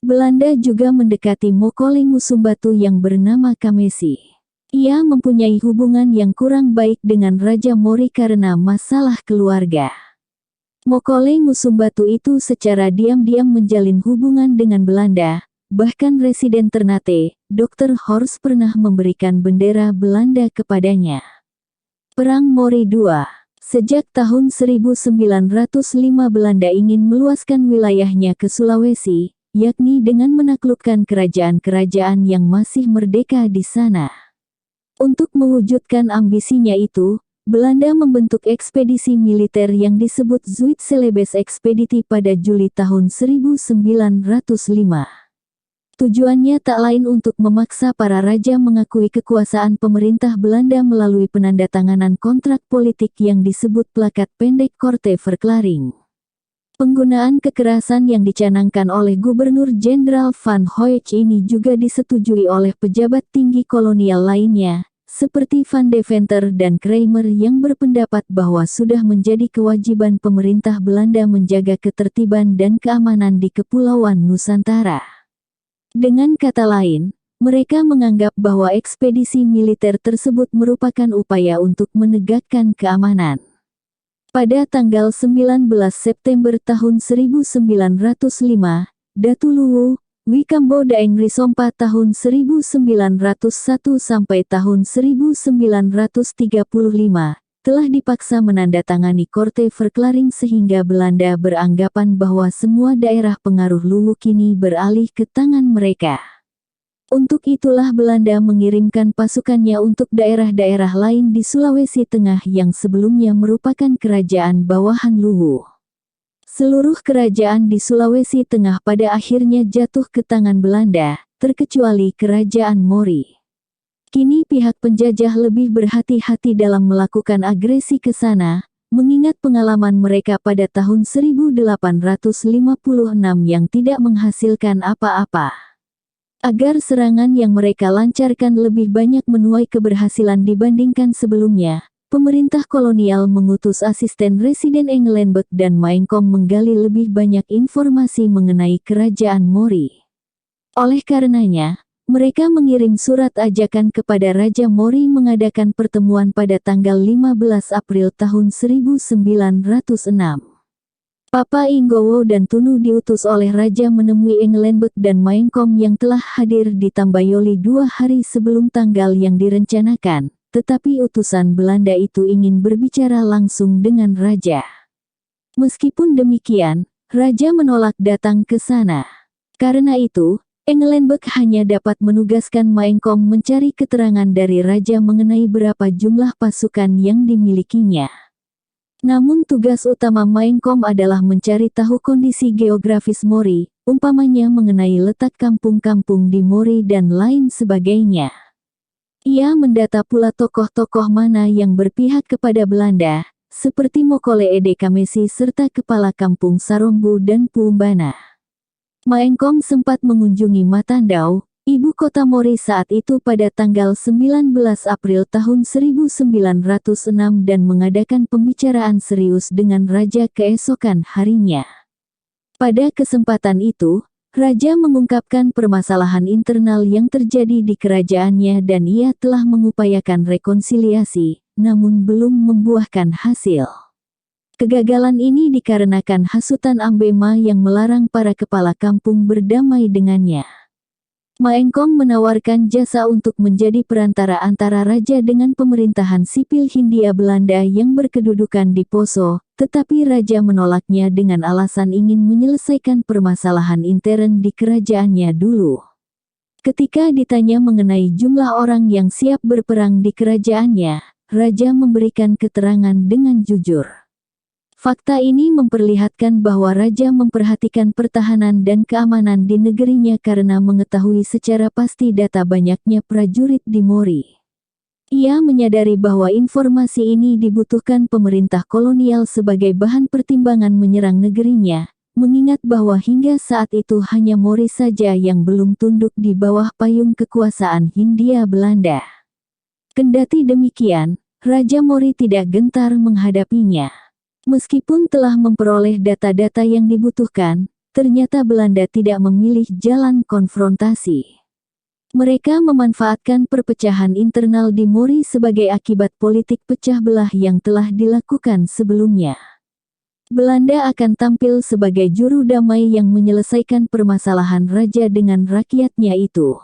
Belanda juga mendekati Mokole Ngusumbatu yang bernama Kamesi. Ia mempunyai hubungan yang kurang baik dengan Raja Mori karena masalah keluarga. Mokole Ngusumbatu itu secara diam-diam menjalin hubungan dengan Belanda, bahkan Residen Ternate, Dr. Horst pernah memberikan bendera Belanda kepadanya. Perang Mori II. Sejak tahun 1905 Belanda ingin meluaskan wilayahnya ke Sulawesi, yakni dengan menaklukkan kerajaan-kerajaan yang masih merdeka di sana. Untuk mewujudkan ambisinya itu, Belanda membentuk ekspedisi militer yang disebut Zuid-Celebes Expeditie pada Juli tahun 1905. Tujuannya tak lain untuk memaksa para raja mengakui kekuasaan pemerintah Belanda melalui penandatanganan kontrak politik yang disebut Plakat Pendek Korte Verklaring. Penggunaan kekerasan yang dicanangkan oleh Gubernur Jenderal Van Hoyt ini juga disetujui oleh pejabat tinggi kolonial lainnya, seperti Van Deventer dan Kramer yang berpendapat bahwa sudah menjadi kewajiban pemerintah Belanda menjaga ketertiban dan keamanan di Kepulauan Nusantara. Dengan kata lain, mereka menganggap bahwa ekspedisi militer tersebut merupakan upaya untuk menegakkan keamanan. Pada tanggal 19 September tahun 1905, Datu Luwu, Wikambo Daeng Risompa tahun 1901 sampai tahun 1935, telah dipaksa menandatangani Korte Verklaring sehingga Belanda beranggapan bahwa semua daerah pengaruh Luwu kini beralih ke tangan mereka. Untuk itulah Belanda mengirimkan pasukannya untuk daerah-daerah lain di Sulawesi Tengah yang sebelumnya merupakan kerajaan bawahan Luwu. Seluruh kerajaan di Sulawesi Tengah pada akhirnya jatuh ke tangan Belanda, terkecuali kerajaan Mori. Kini pihak penjajah lebih berhati-hati dalam melakukan agresi ke sana, mengingat pengalaman mereka pada tahun 1856 yang tidak menghasilkan apa-apa. Agar serangan yang mereka lancarkan lebih banyak menuai keberhasilan dibandingkan sebelumnya, pemerintah kolonial mengutus asisten Residen Engelenburg dan Maengkom menggali lebih banyak informasi mengenai kerajaan Mori. Oleh karenanya, mereka mengirim surat ajakan kepada Raja Mori mengadakan pertemuan pada tanggal 15 April tahun 1906. Papa Inggowo dan Tunu diutus oleh Raja menemui Engelenburg dan Maengkom yang telah hadir di Tambayoli 2 hari sebelum tanggal yang direncanakan, tetapi utusan Belanda itu ingin berbicara langsung dengan Raja. Meskipun demikian, Raja menolak datang ke sana. Karena itu, Engelenburg hanya dapat menugaskan Maengkom mencari keterangan dari Raja mengenai berapa jumlah pasukan yang dimilikinya. Namun tugas utama Maengkom adalah mencari tahu kondisi geografis Mori, umpamanya mengenai letak kampung-kampung di Mori dan lain sebagainya. Ia mendata pula tokoh-tokoh mana yang berpihak kepada Belanda, seperti Mokole Ede Kamesi serta kepala kampung Sarombu dan Puumbana. Maengkom sempat mengunjungi Matandau, ibu kota Mori saat itu pada tanggal 19 April tahun 1906 dan mengadakan pembicaraan serius dengan Raja keesokan harinya. Pada kesempatan itu, Raja mengungkapkan permasalahan internal yang terjadi di kerajaannya dan ia telah mengupayakan rekonsiliasi, namun belum membuahkan hasil. Kegagalan ini dikarenakan hasutan Ambema yang melarang para kepala kampung berdamai dengannya. Maengkong menawarkan jasa untuk menjadi perantara antara raja dengan pemerintahan sipil Hindia Belanda yang berkedudukan di Poso, tetapi raja menolaknya dengan alasan ingin menyelesaikan permasalahan intern di kerajaannya dulu. Ketika ditanya mengenai jumlah orang yang siap berperang di kerajaannya, raja memberikan keterangan dengan jujur. Fakta ini memperlihatkan bahwa raja memperhatikan pertahanan dan keamanan di negerinya karena mengetahui secara pasti data banyaknya prajurit di Mori. Ia menyadari bahwa informasi ini dibutuhkan pemerintah kolonial sebagai bahan pertimbangan menyerang negerinya, mengingat bahwa hingga saat itu hanya Mori saja yang belum tunduk di bawah payung kekuasaan Hindia Belanda. Kendati demikian, Raja Mori tidak gentar menghadapinya. Meskipun telah memperoleh data-data yang dibutuhkan, ternyata Belanda tidak memilih jalan konfrontasi. Mereka memanfaatkan perpecahan internal di Mori sebagai akibat politik pecah belah yang telah dilakukan sebelumnya. Belanda akan tampil sebagai juru damai yang menyelesaikan permasalahan raja dengan rakyatnya itu.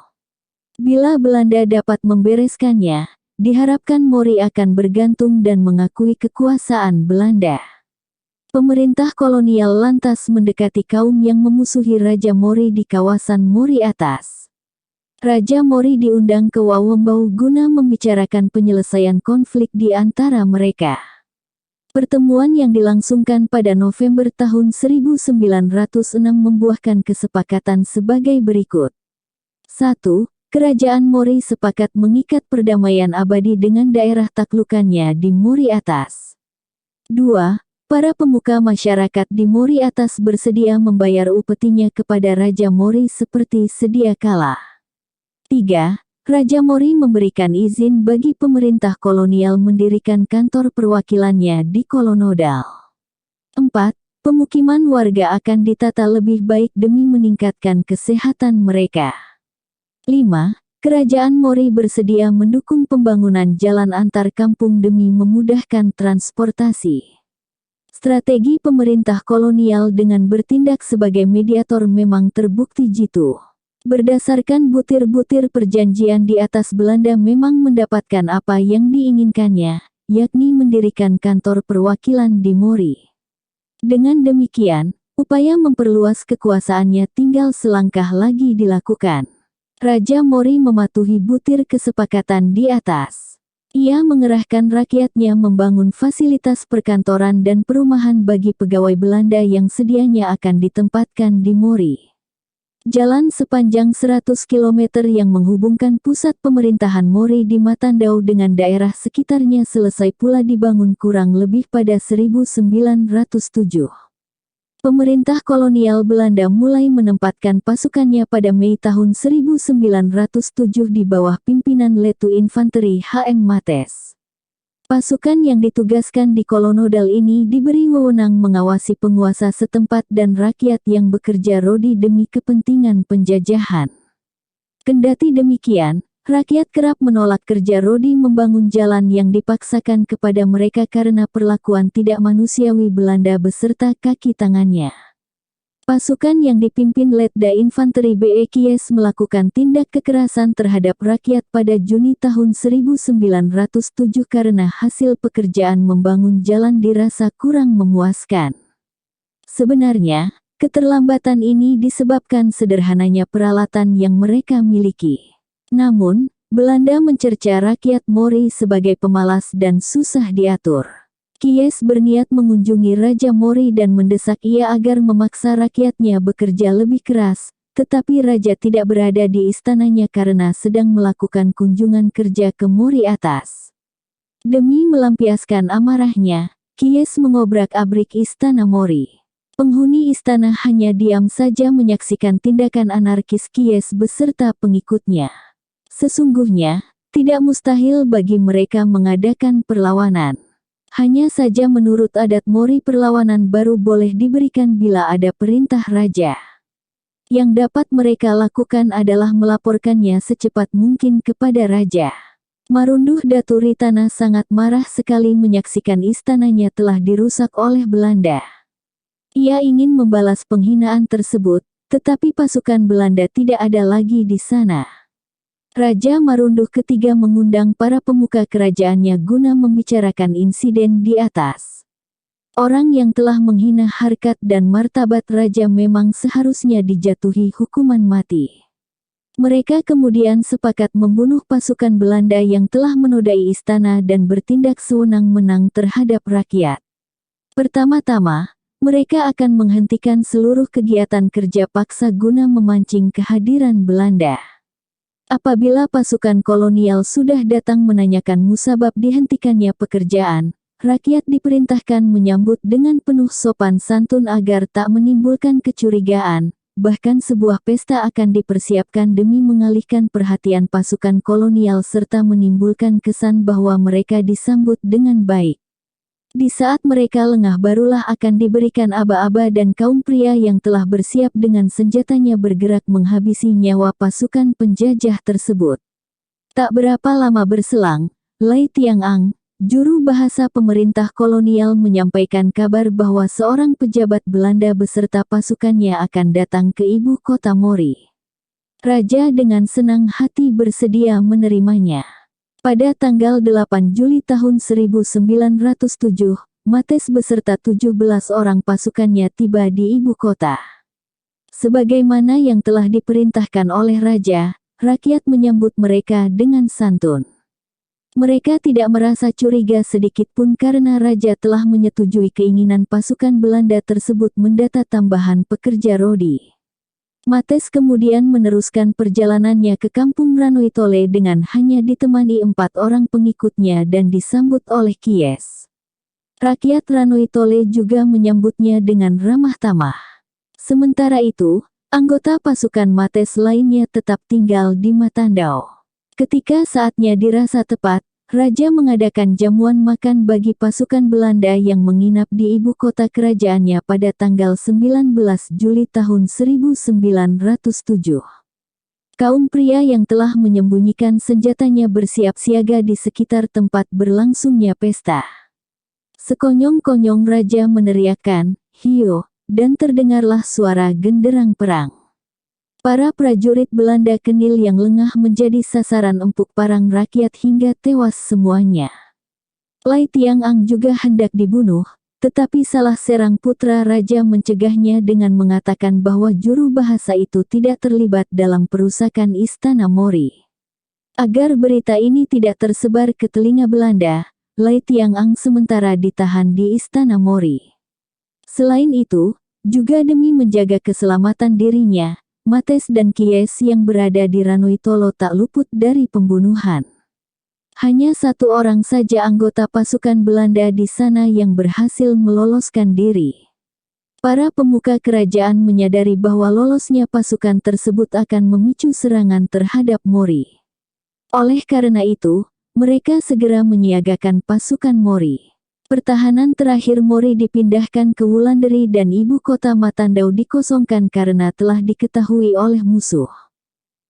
Bila Belanda dapat membereskannya, diharapkan Mori akan bergantung dan mengakui kekuasaan Belanda. Pemerintah kolonial lantas mendekati kaum yang memusuhi Raja Mori di kawasan Mori Atas. Raja Mori diundang ke Wawombau guna membicarakan penyelesaian konflik di antara mereka. Pertemuan yang dilangsungkan pada November tahun 1906 membuahkan kesepakatan sebagai berikut. 1. Kerajaan Mori sepakat mengikat perdamaian abadi dengan daerah taklukannya di Mori Atas. 2. Para pemuka masyarakat di Mori Atas bersedia membayar upetinya kepada Raja Mori seperti sedia kala. 3. Raja Mori memberikan izin bagi pemerintah kolonial mendirikan kantor perwakilannya di Kolonodal. 4. Pemukiman warga akan ditata lebih baik demi meningkatkan kesehatan mereka. 5. Kerajaan Mori bersedia mendukung pembangunan jalan antar kampung demi memudahkan transportasi. Strategi pemerintah kolonial dengan bertindak sebagai mediator memang terbukti jitu. Berdasarkan butir-butir perjanjian di atas, Belanda memang mendapatkan apa yang diinginkannya, yakni mendirikan kantor perwakilan di Mori. Dengan demikian, upaya memperluas kekuasaannya tinggal selangkah lagi dilakukan. Raja Mori mematuhi butir kesepakatan di atas. Ia mengerahkan rakyatnya membangun fasilitas perkantoran dan perumahan bagi pegawai Belanda yang sedianya akan ditempatkan di Mori. Jalan sepanjang 100 km yang menghubungkan pusat pemerintahan Mori di Matandau dengan daerah sekitarnya selesai pula dibangun kurang lebih pada 1907. Pemerintah kolonial Belanda mulai menempatkan pasukannya pada Mei tahun 1907 di bawah pimpinan Letu Infanteri H.M. Mates. Pasukan yang ditugaskan di Kolonodal ini diberi wewenang mengawasi penguasa setempat dan rakyat yang bekerja rodi demi kepentingan penjajahan. Kendati demikian, rakyat kerap menolak kerja rodi membangun jalan yang dipaksakan kepada mereka karena perlakuan tidak manusiawi Belanda beserta kaki tangannya. Pasukan yang dipimpin Letda Infanteri B.E. Kies melakukan tindak kekerasan terhadap rakyat pada Juni tahun 1907 karena hasil pekerjaan membangun jalan dirasa kurang memuaskan. Sebenarnya, keterlambatan ini disebabkan sederhananya peralatan yang mereka miliki. Namun, Belanda mencerca rakyat Mori sebagai pemalas dan susah diatur. Kies berniat mengunjungi Raja Mori dan mendesak ia agar memaksa rakyatnya bekerja lebih keras, tetapi Raja tidak berada di istananya karena sedang melakukan kunjungan kerja ke Mori Atas. Demi melampiaskan amarahnya, Kies mengobrak-abrik istana Mori. Penghuni istana hanya diam saja menyaksikan tindakan anarkis Kies beserta pengikutnya. Sesungguhnya, tidak mustahil bagi mereka mengadakan perlawanan. Hanya saja menurut adat Mori perlawanan baru boleh diberikan bila ada perintah raja. Yang dapat mereka lakukan adalah melaporkannya secepat mungkin kepada raja. Marunduh Daturitana sangat marah sekali menyaksikan istananya telah dirusak oleh Belanda. Ia ingin membalas penghinaan tersebut, tetapi pasukan Belanda tidak ada lagi di sana. Raja Marunduh ketiga mengundang para pemuka kerajaannya guna membicarakan insiden di atas. Orang yang telah menghina harkat dan martabat raja memang seharusnya dijatuhi hukuman mati. Mereka kemudian sepakat membunuh pasukan Belanda yang telah menodai istana dan bertindak sewenang-wenang terhadap rakyat. Pertama-tama, mereka akan menghentikan seluruh kegiatan kerja paksa guna memancing kehadiran Belanda. Apabila pasukan kolonial sudah datang menanyakan musabab dihentikannya pekerjaan, rakyat diperintahkan menyambut dengan penuh sopan santun agar tak menimbulkan kecurigaan, bahkan sebuah pesta akan dipersiapkan demi mengalihkan perhatian pasukan kolonial serta menimbulkan kesan bahwa mereka disambut dengan baik. Di saat mereka lengah barulah akan diberikan aba-aba dan kaum pria yang telah bersiap dengan senjatanya bergerak menghabisi nyawa pasukan penjajah tersebut. Tak berapa lama berselang, Lai Tiangang, juru bahasa pemerintah kolonial menyampaikan kabar bahwa seorang pejabat Belanda beserta pasukannya akan datang ke ibu kota Mori. Raja dengan senang hati bersedia menerimanya. Pada tanggal 8 Juli tahun 1907, Mates beserta 17 orang pasukannya tiba di ibu kota. Sebagaimana yang telah diperintahkan oleh raja, rakyat menyambut mereka dengan santun. Mereka tidak merasa curiga sedikit pun karena raja telah menyetujui keinginan pasukan Belanda tersebut mendata tambahan pekerja rodi. Mates kemudian meneruskan perjalanannya ke kampung Ranoitole dengan hanya ditemani 4 orang pengikutnya dan disambut oleh Kies. Rakyat Ranoitole juga menyambutnya dengan ramah tamah. Sementara itu, anggota pasukan Mates lainnya tetap tinggal di Matandao. Ketika saatnya dirasa tepat, raja mengadakan jamuan makan bagi pasukan Belanda yang menginap di ibu kota kerajaannya pada tanggal 19 Juli tahun 1907. Kaum pria yang telah menyembunyikan senjatanya bersiap siaga di sekitar tempat berlangsungnya pesta. Sekonyong-konyong raja meneriakkan, "Hiyo!" dan terdengarlah suara genderang perang. Para prajurit Belanda Kenil yang lengah menjadi sasaran empuk parang rakyat hingga tewas semuanya. Lai Tiangang juga hendak dibunuh, tetapi salah seorang putra raja mencegahnya dengan mengatakan bahwa juru bahasa itu tidak terlibat dalam perusakan istana Mori. Agar berita ini tidak tersebar ke telinga Belanda, Lai Tiangang sementara ditahan di istana Mori. Selain itu, juga demi menjaga keselamatan dirinya, Mates dan Kies yang berada di Ranoitolo tak luput dari pembunuhan. Hanya 1 orang saja anggota pasukan Belanda di sana yang berhasil meloloskan diri. Para pemuka kerajaan menyadari bahwa lolosnya pasukan tersebut akan memicu serangan terhadap Mori. Oleh karena itu, mereka segera menyiagakan pasukan Mori. Pertahanan terakhir Mori dipindahkan ke Wulandari dan ibu kota Matandao dikosongkan karena telah diketahui oleh musuh.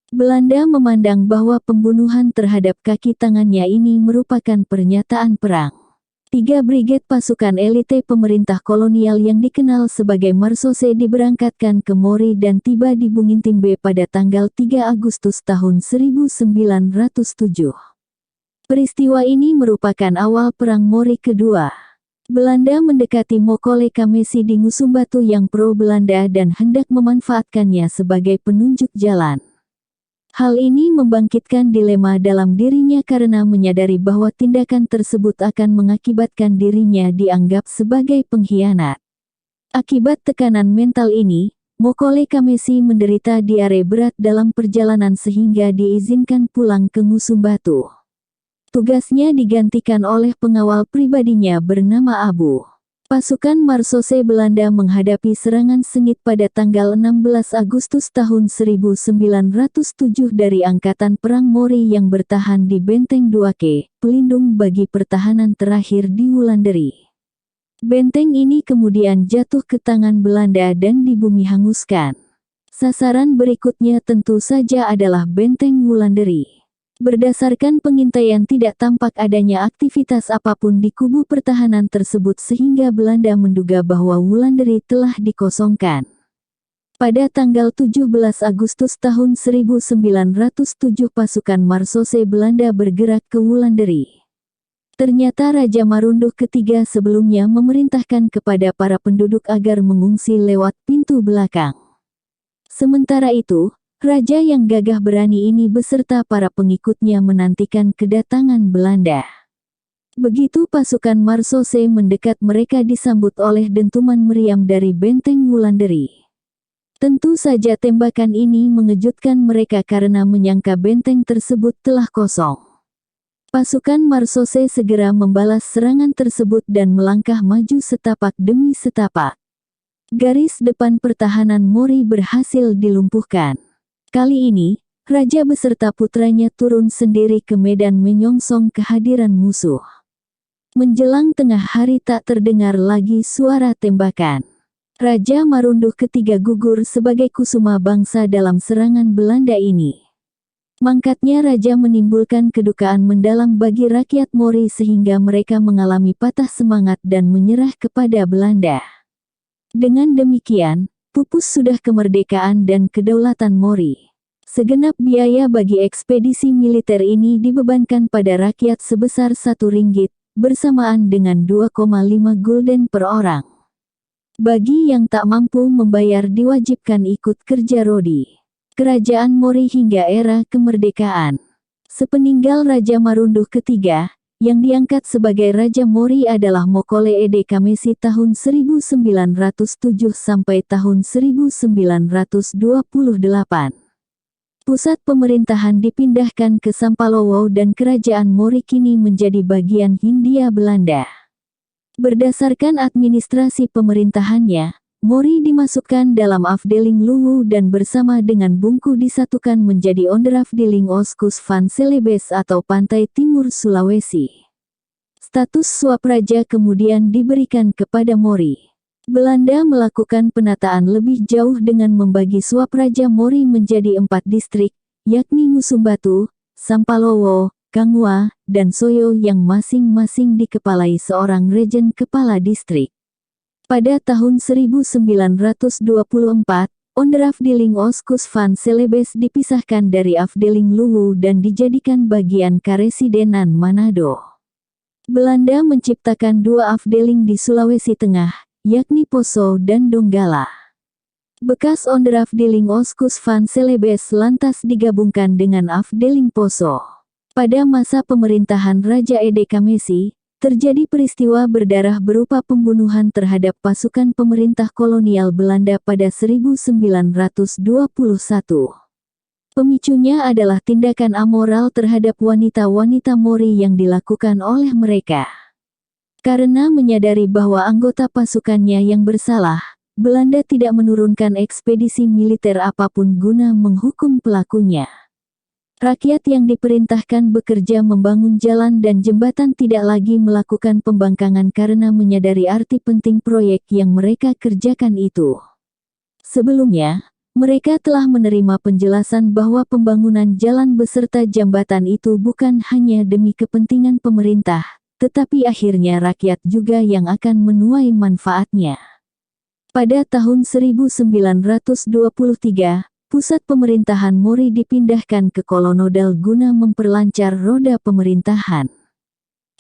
Belanda memandang bahwa pembunuhan terhadap kaki tangannya ini merupakan pernyataan perang. 3 brigade pasukan elite pemerintah kolonial yang dikenal sebagai Marsose diberangkatkan ke Mori dan tiba di Bungintimbe pada tanggal 3 Agustus tahun 1907. Peristiwa ini merupakan awal Perang Mori kedua. Belanda mendekati Mokole Kamesi di Ngusumbatu yang pro-Belanda dan hendak memanfaatkannya sebagai penunjuk jalan. Hal ini membangkitkan dilema dalam dirinya karena menyadari bahwa tindakan tersebut akan mengakibatkan dirinya dianggap sebagai pengkhianat. Akibat tekanan mental ini, Mokole Kamesi menderita diare berat dalam perjalanan sehingga diizinkan pulang ke Ngusumbatu. Tugasnya digantikan oleh pengawal pribadinya bernama Abu. Pasukan Marsose Belanda menghadapi serangan sengit pada tanggal 16 Agustus tahun 1907 dari Angkatan Perang Mori yang bertahan di Benteng Duake, pelindung bagi pertahanan terakhir di Wulandari. Benteng ini kemudian jatuh ke tangan Belanda dan dibumi hanguskan. Sasaran berikutnya tentu saja adalah Benteng Wulandari. Berdasarkan pengintaian tidak tampak adanya aktivitas apapun di kubu pertahanan tersebut sehingga Belanda menduga bahwa Wulandari telah dikosongkan. Pada tanggal 17 Agustus tahun 1907 pasukan Marsose Belanda bergerak ke Wulanderi. Ternyata Raja Marunduh ketiga sebelumnya memerintahkan kepada para penduduk agar mengungsi lewat pintu belakang. Sementara itu, raja yang gagah berani ini beserta para pengikutnya menantikan kedatangan Belanda. Begitu pasukan Marsose mendekat, mereka disambut oleh dentuman meriam dari benteng Wulanderi. Tentu saja tembakan ini mengejutkan mereka karena menyangka benteng tersebut telah kosong. Pasukan Marsose segera membalas serangan tersebut dan melangkah maju setapak demi setapak. Garis depan pertahanan Mori berhasil dilumpuhkan. Kali ini, raja beserta putranya turun sendiri ke medan menyongsong kehadiran musuh. Menjelang tengah hari tak terdengar lagi suara tembakan. Raja Marunduh ketiga gugur sebagai kusuma bangsa dalam serangan Belanda ini. Mangkatnya raja menimbulkan kedukaan mendalam bagi rakyat Mori sehingga mereka mengalami patah semangat dan menyerah kepada Belanda. Dengan demikian, pupus sudah kemerdekaan dan kedaulatan Mori. Segenap biaya bagi ekspedisi militer ini dibebankan pada rakyat sebesar 1 ringgit, bersamaan dengan 2,5 gulden per orang. Bagi yang tak mampu membayar diwajibkan ikut kerja rodi. Kerajaan Mori hingga era kemerdekaan. Sepeninggal Raja Marunduh ketiga, yang diangkat sebagai Raja Mori adalah Mokole Ede Kamesi tahun 1907 sampai tahun 1928. Pusat pemerintahan dipindahkan ke Sampalowo dan kerajaan Mori kini menjadi bagian Hindia Belanda. Berdasarkan administrasi pemerintahannya, Mori dimasukkan dalam Afdeling Luwu dan bersama dengan Bungku disatukan menjadi Onderafdeling Oskus van Celebes atau Pantai Timur Sulawesi. Status Swapraja kemudian diberikan kepada Mori. Belanda melakukan penataan lebih jauh dengan membagi Swapraja Mori menjadi 4 distrik, yakni Musumbatu, Sampalowo, Kangwa, dan Soyo yang masing-masing dikepalai seorang rejen kepala distrik. Pada tahun 1924, Onderafdeling Oskus van Celebes dipisahkan dari Afdeling Luwu dan dijadikan bagian Karesidenan Manado. Belanda menciptakan 2 Afdeling di Sulawesi Tengah, yakni Poso dan Donggala. Bekas Onderafdeling Oskus van Celebes lantas digabungkan dengan Afdeling Poso. Pada masa pemerintahan Raja Ede Kamesi, terjadi peristiwa berdarah berupa pembunuhan terhadap pasukan pemerintah kolonial Belanda pada 1921. Pemicunya adalah tindakan amoral terhadap wanita-wanita Mori yang dilakukan oleh mereka. Karena menyadari bahwa anggota pasukannya yang bersalah, Belanda tidak menurunkan ekspedisi militer apapun guna menghukum pelakunya. Rakyat yang diperintahkan bekerja membangun jalan dan jembatan tidak lagi melakukan pembangkangan karena menyadari arti penting proyek yang mereka kerjakan itu. Sebelumnya, mereka telah menerima penjelasan bahwa pembangunan jalan beserta jembatan itu bukan hanya demi kepentingan pemerintah, tetapi akhirnya rakyat juga yang akan menuai manfaatnya. Pada tahun 1923, pusat pemerintahan Mori dipindahkan ke Kolonodal guna memperlancar roda pemerintahan.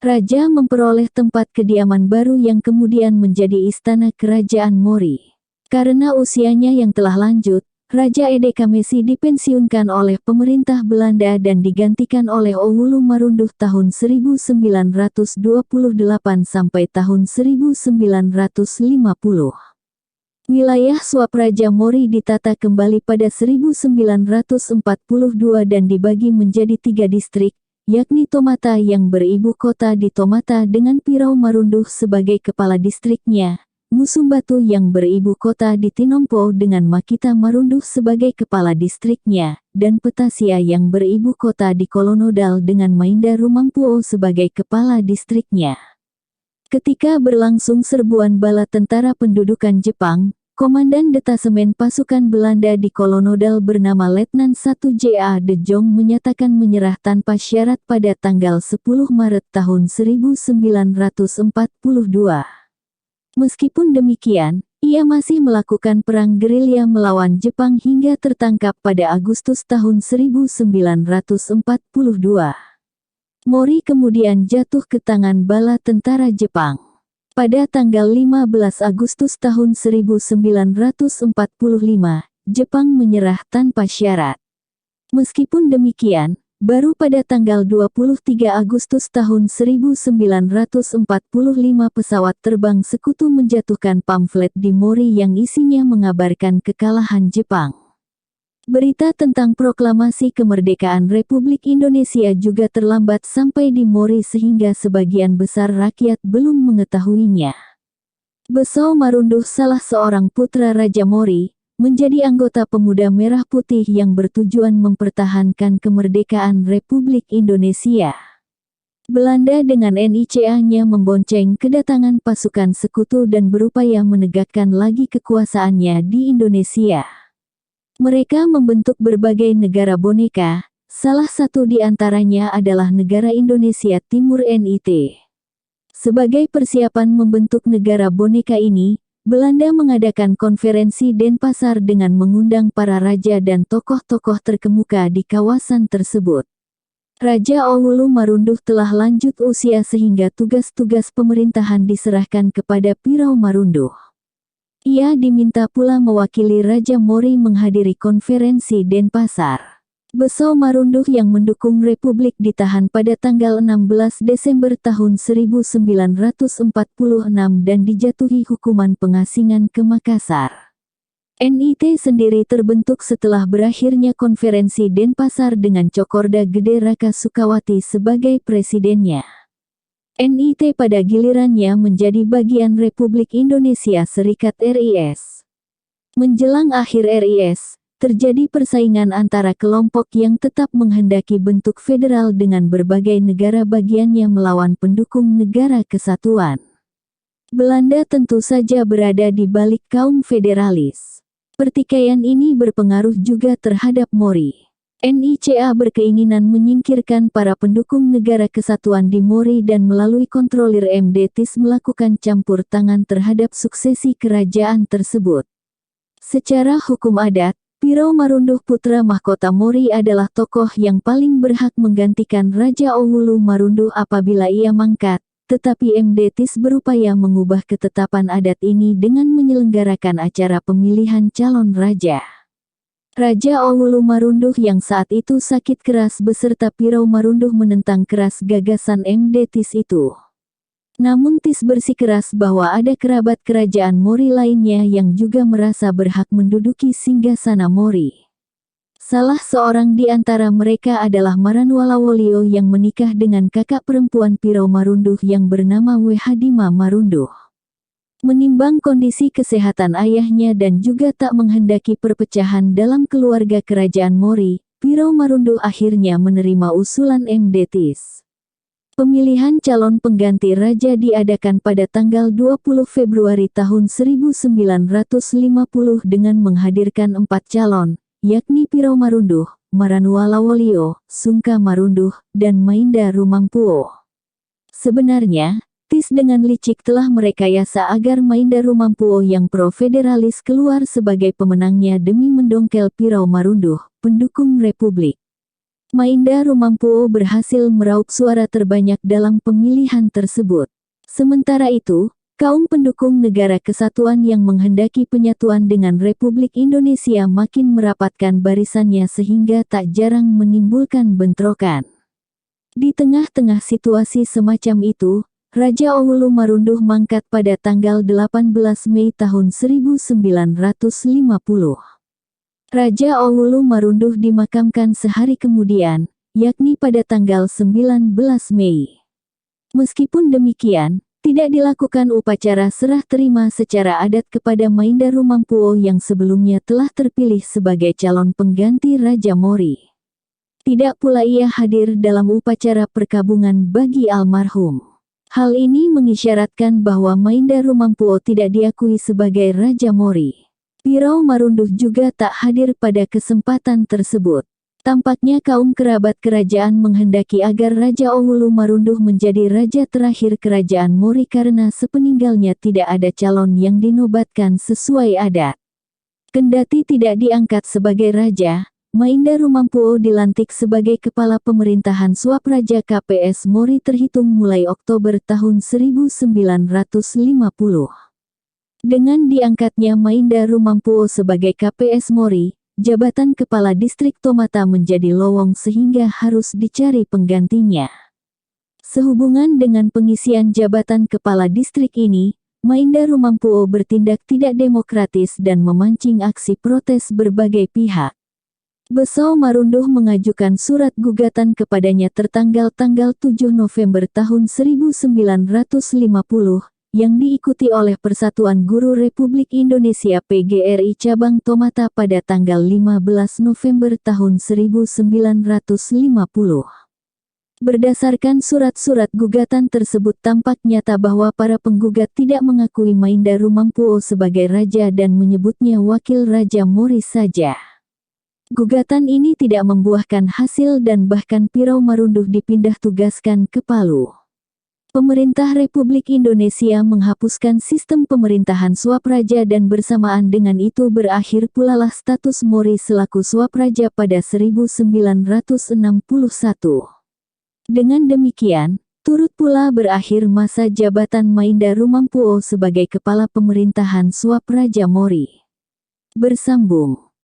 Raja memperoleh tempat kediaman baru yang kemudian menjadi istana kerajaan Mori. Karena usianya yang telah lanjut, Raja Ede Kamesi dipensiunkan oleh pemerintah Belanda dan digantikan oleh Owulu Marunduh tahun 1928 sampai tahun 1950. Wilayah Swapraja Mori ditata kembali pada 1942 dan dibagi menjadi 3 distrik, yakni Tomata yang beribu kota di Tomata dengan Pirau Marunduh sebagai kepala distriknya, Musumbatu yang beribu kota di Tinompo dengan Makita Marunduh sebagai kepala distriknya, dan Petasia yang beribu kota di Kolonodal dengan Mainda Rumangpuo sebagai kepala distriknya. Ketika berlangsung serbuan bala tentara pendudukan Jepang, Komandan Detasemen Pasukan Belanda di Kolonodal bernama Letnan 1 J.A. De Jong menyatakan menyerah tanpa syarat pada tanggal 10 Maret tahun 1942. Meskipun demikian, Ia masih melakukan perang gerilya melawan Jepang hingga tertangkap pada Agustus tahun 1942. Mori kemudian jatuh ke tangan bala tentara Jepang. Pada tanggal 15 Agustus tahun 1945, Jepang menyerah tanpa syarat. Meskipun demikian, baru pada tanggal 23 Agustus tahun 1945 pesawat terbang sekutu menjatuhkan pamflet di Mori yang isinya mengabarkan kekalahan Jepang. Berita tentang proklamasi kemerdekaan Republik Indonesia juga terlambat sampai di Mori sehingga sebagian besar rakyat belum mengetahuinya. Besau Marunduh, salah seorang putra Raja Mori, menjadi anggota Pemuda Merah Putih yang bertujuan mempertahankan kemerdekaan Republik Indonesia. Belanda dengan NICA-nya membonceng kedatangan pasukan sekutu dan berupaya menegakkan lagi kekuasaannya di Indonesia. Mereka membentuk berbagai negara boneka, salah satu di antaranya adalah negara Indonesia Timur NIT. Sebagai persiapan membentuk negara boneka ini, Belanda mengadakan konferensi Denpasar dengan mengundang para raja dan tokoh-tokoh terkemuka di kawasan tersebut. Raja Owulu Marunduh telah lanjut usia sehingga tugas-tugas pemerintahan diserahkan kepada Pirau Marunduh. Ia diminta pula mewakili Raja Mori menghadiri konferensi Denpasar. Besau Marunduh yang mendukung Republik ditahan pada tanggal 16 Desember tahun 1946 dan dijatuhi hukuman pengasingan ke Makassar. NIT sendiri terbentuk setelah berakhirnya konferensi Denpasar dengan Cokorda Gede Raka Sukawati sebagai presidennya. NIT pada gilirannya menjadi bagian Republik Indonesia Serikat RIS. Menjelang akhir RIS, terjadi persaingan antara kelompok yang tetap menghendaki bentuk federal dengan berbagai negara bagiannya melawan pendukung negara kesatuan. Belanda tentu saja berada di balik kaum federalis. Pertikaian ini berpengaruh juga terhadap Mori. NICA berkeinginan menyingkirkan para pendukung negara kesatuan di Mori dan melalui kontrolir MDTIS melakukan campur tangan terhadap suksesi kerajaan tersebut. Secara hukum adat, Pirau Marunduh putra mahkota Mori adalah tokoh yang paling berhak menggantikan Raja Owulu Marunduh apabila ia mangkat, tetapi MDTIS berupaya mengubah ketetapan adat ini dengan menyelenggarakan acara pemilihan calon raja. Raja Owulu Marunduh yang saat itu sakit keras beserta Pirau Marunduh menentang keras gagasan MDTIS itu. Namun TIS bersikeras bahwa ada kerabat kerajaan Mori lainnya yang juga merasa berhak menduduki singgasana Mori. Salah seorang di antara mereka adalah Maranuala Wolio yang menikah dengan kakak perempuan Pirau Marunduh yang bernama Wehadima Marunduh. Menimbang kondisi kesehatan ayahnya dan juga tak menghendaki perpecahan dalam keluarga kerajaan Mori, Pirau Marunduh akhirnya menerima usulan MDTIS. Pemilihan calon pengganti raja diadakan pada tanggal 20 Februari tahun 1950 dengan menghadirkan 4 calon, yakni Pirau Marunduh, Maranuala Wolio, Sungka Marunduh, dan Mainda Rumampuo. Sebenarnya, TIS dengan licik telah merekayasa agar Mainda Rumampuo yang pro-federalis keluar sebagai pemenangnya demi mendongkel Pirau Marunduh, pendukung Republik. Mainda Rumampuo berhasil meraup suara terbanyak dalam pemilihan tersebut. Sementara itu, kaum pendukung negara kesatuan yang menghendaki penyatuan dengan Republik Indonesia makin merapatkan barisannya sehingga tak jarang menimbulkan bentrokan. Di tengah-tengah situasi semacam itu, Raja Owulu Marunduh mangkat pada tanggal 18 Mei tahun 1950. Raja Owulu Marunduh dimakamkan sehari kemudian, yakni pada tanggal 19 Mei. Meskipun demikian, tidak dilakukan upacara serah terima secara adat kepada Mainda Rumampuo yang sebelumnya telah terpilih sebagai calon pengganti Raja Mori. Tidak pula ia hadir dalam upacara perkabungan bagi almarhum. Hal ini mengisyaratkan bahwa Mainda Rumampuo tidak diakui sebagai Raja Mori. Pirau Marunduh juga tak hadir pada kesempatan tersebut. Tampaknya kaum kerabat kerajaan menghendaki agar Raja Owulu Marunduh menjadi raja terakhir kerajaan Mori karena sepeninggalnya tidak ada calon yang dinobatkan sesuai adat. Kendati tidak diangkat sebagai raja, Mainda Rumampuo dilantik sebagai kepala pemerintahan suap Raja KPS Mori terhitung mulai Oktober tahun 1950. Dengan diangkatnya Mainda Rumampuo sebagai KPS Mori, jabatan Kepala Distrik Tomata menjadi lowong sehingga harus dicari penggantinya. Sehubungan dengan pengisian jabatan Kepala Distrik ini, Mainda Rumampuo bertindak tidak demokratis dan memancing aksi protes berbagai pihak. Besau Marunduh mengajukan surat gugatan kepadanya tertanggal 7 November tahun 1950, yang diikuti oleh Persatuan Guru Republik Indonesia PGRI Cabang Tomata pada tanggal 15 November tahun 1950. Berdasarkan surat-surat gugatan tersebut tampak nyata bahwa para penggugat tidak mengakui Mainda Rumampuo sebagai raja dan menyebutnya wakil Raja Mori saja. Gugatan ini tidak membuahkan hasil dan bahkan Pirau Marunduh dipindah tugaskan ke Palu. Pemerintah Republik Indonesia menghapuskan sistem pemerintahan suap raja dan bersamaan dengan itu berakhir pulalah status Mori selaku suap raja pada 1961. Dengan demikian, turut pula berakhir masa jabatan Mainda Rumampuo sebagai kepala pemerintahan suap Raja Mori. Bersambung.